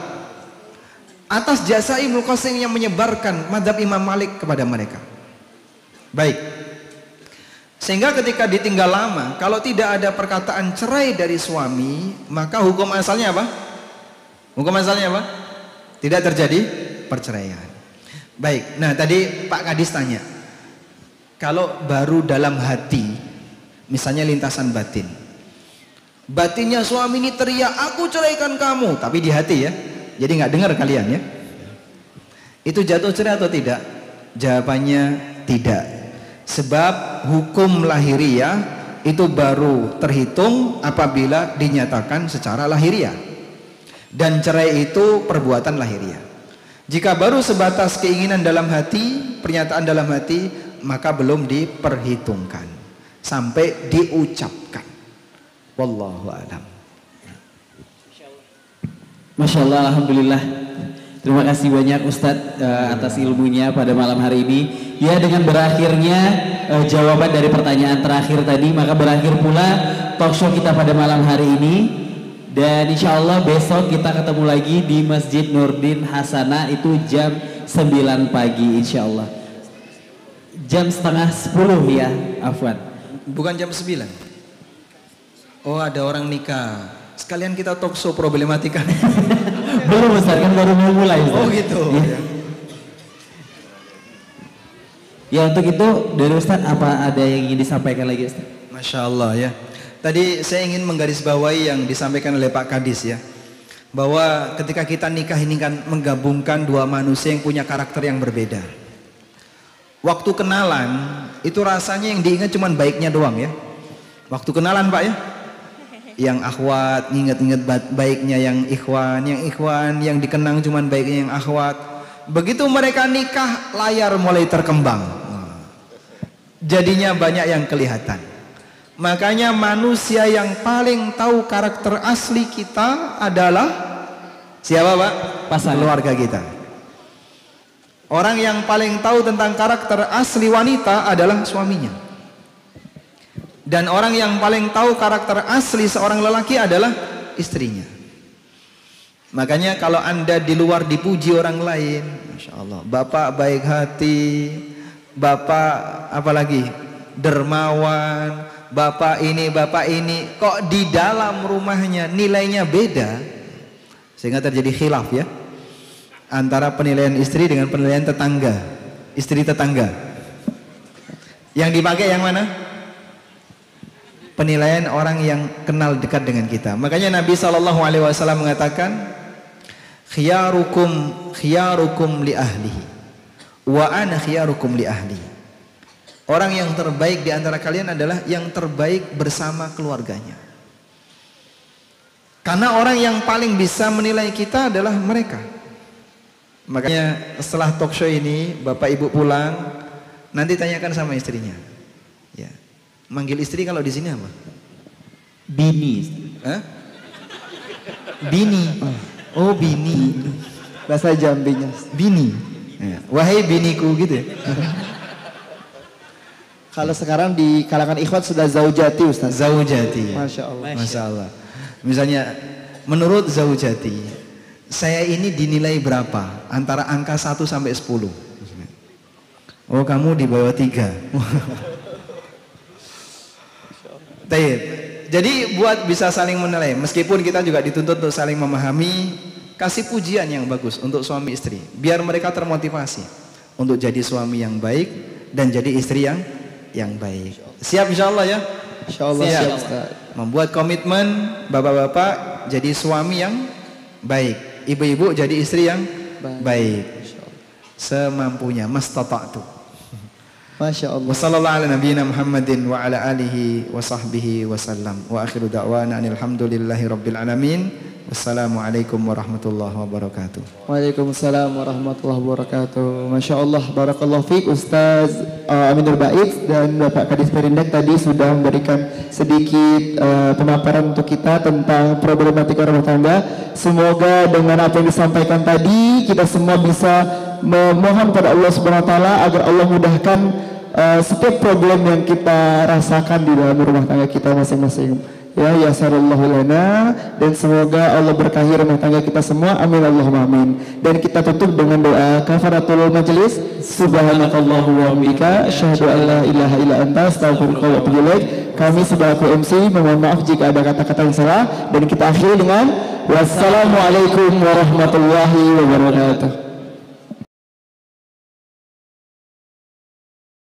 Speaker 1: Atas jasa Ibnu Qasim yang menyebarkan madhab Imam Malik kepada mereka. Baik. Sehingga ketika ditinggal lama, kalau tidak ada perkataan cerai dari suami, maka hukum asalnya apa? Hukum asalnya apa? Tidak terjadi perceraian. Baik. Nah, tadi Pak Kadis tanya, kalau baru dalam hati, misalnya lintasan batin, batinnya suami ini teriak, aku ceraikan kamu, tapi di hati ya, jadi nggak dengar kalian ya, itu jatuh cerai atau tidak? Jawabannya tidak. Sebab hukum lahiriah itu baru terhitung apabila dinyatakan secara lahiriah, dan cerai itu perbuatan lahiriah. Jika baru sebatas keinginan dalam hati, pernyataan dalam hati, maka belum diperhitungkan sampai diucapkan. Wallahu a'lam.
Speaker 10: Masya Allah, alhamdulillah. Terima kasih banyak Ustadz atas ilmunya pada malam hari ini. Ya, dengan berakhirnya jawaban dari pertanyaan terakhir tadi, maka berakhir pula talkshow kita pada malam hari ini. Dan insya Allah besok kita ketemu lagi di Masjid Nurdin Hasanah, itu jam 9 pagi insya Allah. Jam setengah 10 ya, afwan.
Speaker 1: Bukan jam 9. Oh, ada orang nikah. Sekalian kita talkshow problematika.
Speaker 10: Belum Ustaz, kan baru mau mulai Ustaz.
Speaker 1: Oh gitu ya.
Speaker 10: Ya, untuk itu dari Ustaz, apa ada yang ingin disampaikan lagi Ustaz?
Speaker 1: Masya Allah ya. Tadi saya ingin menggarisbawahi yang disampaikan oleh Pak Kadis ya, bahwa ketika kita nikah ini kan menggabungkan dua manusia yang punya karakter yang berbeda. Waktu kenalan itu rasanya yang diingat cuma baiknya doang ya. Waktu kenalan Pak ya, yang akhwat ingat-ingat baiknya yang ikhwan yang dikenang cuma baiknya yang akhwat, Begitu mereka nikah, layar mulai terkembang. Jadinya banyak yang kelihatan. Makanya manusia yang paling tahu karakter asli kita adalah siapa, Pak?
Speaker 10: Pasangan.
Speaker 1: Keluarga kita. Orang yang paling tahu tentang karakter asli wanita adalah suaminya. Dan orang yang paling tahu karakter asli seorang lelaki adalah istrinya. Makanya kalau Anda di luar dipuji orang lain, Masya Allah, bapak baik hati, bapak apalagi dermawan, bapak ini, kok di dalam rumahnya nilainya beda, sehingga terjadi khilaf ya antara penilaian istri dengan penilaian tetangga, istri tetangga. Yang dipakai yang mana? Penilaian orang yang kenal dekat dengan kita. Makanya Nabi SAW mengatakan, khiyarukum li ahlihi wa ana khiyarukum li ahli. Orang yang terbaik di antara kalian adalah yang terbaik bersama keluarganya. Karena orang yang paling bisa menilai kita adalah mereka. Makanya setelah talk show ini, bapak ibu pulang, nanti tanyakan sama istrinya. Ya. Manggil istri kalau di sini apa?
Speaker 10: Bini.
Speaker 1: Hah? Bini. Oh, bini.
Speaker 12: Bahasa Jambinya.
Speaker 1: Bini. Ya. Wahai biniku gitu ya.
Speaker 12: Kalau sekarang di kalangan ikhwan sudah zaujati, Ustaz.
Speaker 1: Zaujati.
Speaker 12: Masya Allah.
Speaker 1: Masya Allah. Misalnya, menurut zaujati, saya ini dinilai berapa? Antara angka 1 sampai 10. Oh, kamu di bawah 3. Jadi buat bisa saling menilai, meskipun kita juga dituntut untuk saling memahami, kasih pujian yang bagus untuk suami istri, biar mereka termotivasi untuk jadi suami yang baik dan jadi istri yang baik. Siap insya Allah ya?
Speaker 12: Insya Allah siap, Ustaz.
Speaker 1: Membuat komitmen, bapak-bapak jadi suami yang baik, ibu-ibu jadi istri yang baik. Semampunya, mastata'tu.
Speaker 12: Masya Allah.
Speaker 1: Wassallallahu ala nabiyina Muhammadin wa ala alihi wa sahbihi wa sallam. Wa akhiru da'wana alhamdulillahi rabbil alamin. Wassalamualaikum warahmatullahi wabarakatuh.
Speaker 12: Waalaikumsalam warahmatullahi wabarakatuh. Masya Allah, barakallahu fiik Ustaz Aminur Baiz dan Bapak Kadis Perindak tadi sudah memberikan sedikit pemaparan untuk kita tentang problematika rumah tangga. Semoga dengan apa yang disampaikan tadi kita semua bisa memohon pada Allah Subhanahu wa taala agar Allah mudahkan setiap problem yang kita rasakan di dalam rumah tangga kita masing-masing. Ya yasarallahu lana, dan semoga Allah berkahi rumah tangga kita semua. Amin Allahumma amin. Dan kita tutup dengan doa kafaratul majlis. Subhanakallahumma wa bihamdika asyhadu an la ilaha illa anta astaghfiruka wa atubu ilaik. Kami sebagai MC mohon maaf jika ada kata-kata yang salah, dan kita akhiri dengan wassalamualaikum warahmatullahi wabarakatuh.